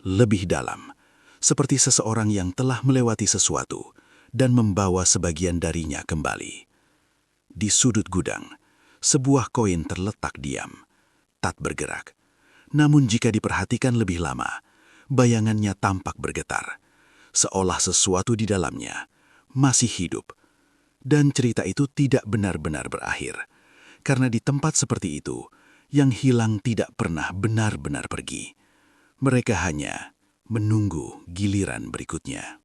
[SPEAKER 2] lebih dalam, seperti seseorang yang telah melewati sesuatu dan membawa sebagian darinya kembali. Di sudut gudang, sebuah koin terletak diam, tak bergerak. Namun jika diperhatikan lebih lama, bayangannya tampak bergetar, seolah sesuatu di dalamnya masih hidup. Dan cerita itu tidak benar-benar berakhir, karena di tempat seperti itu, yang hilang tidak pernah benar-benar pergi. Mereka hanya menunggu giliran berikutnya.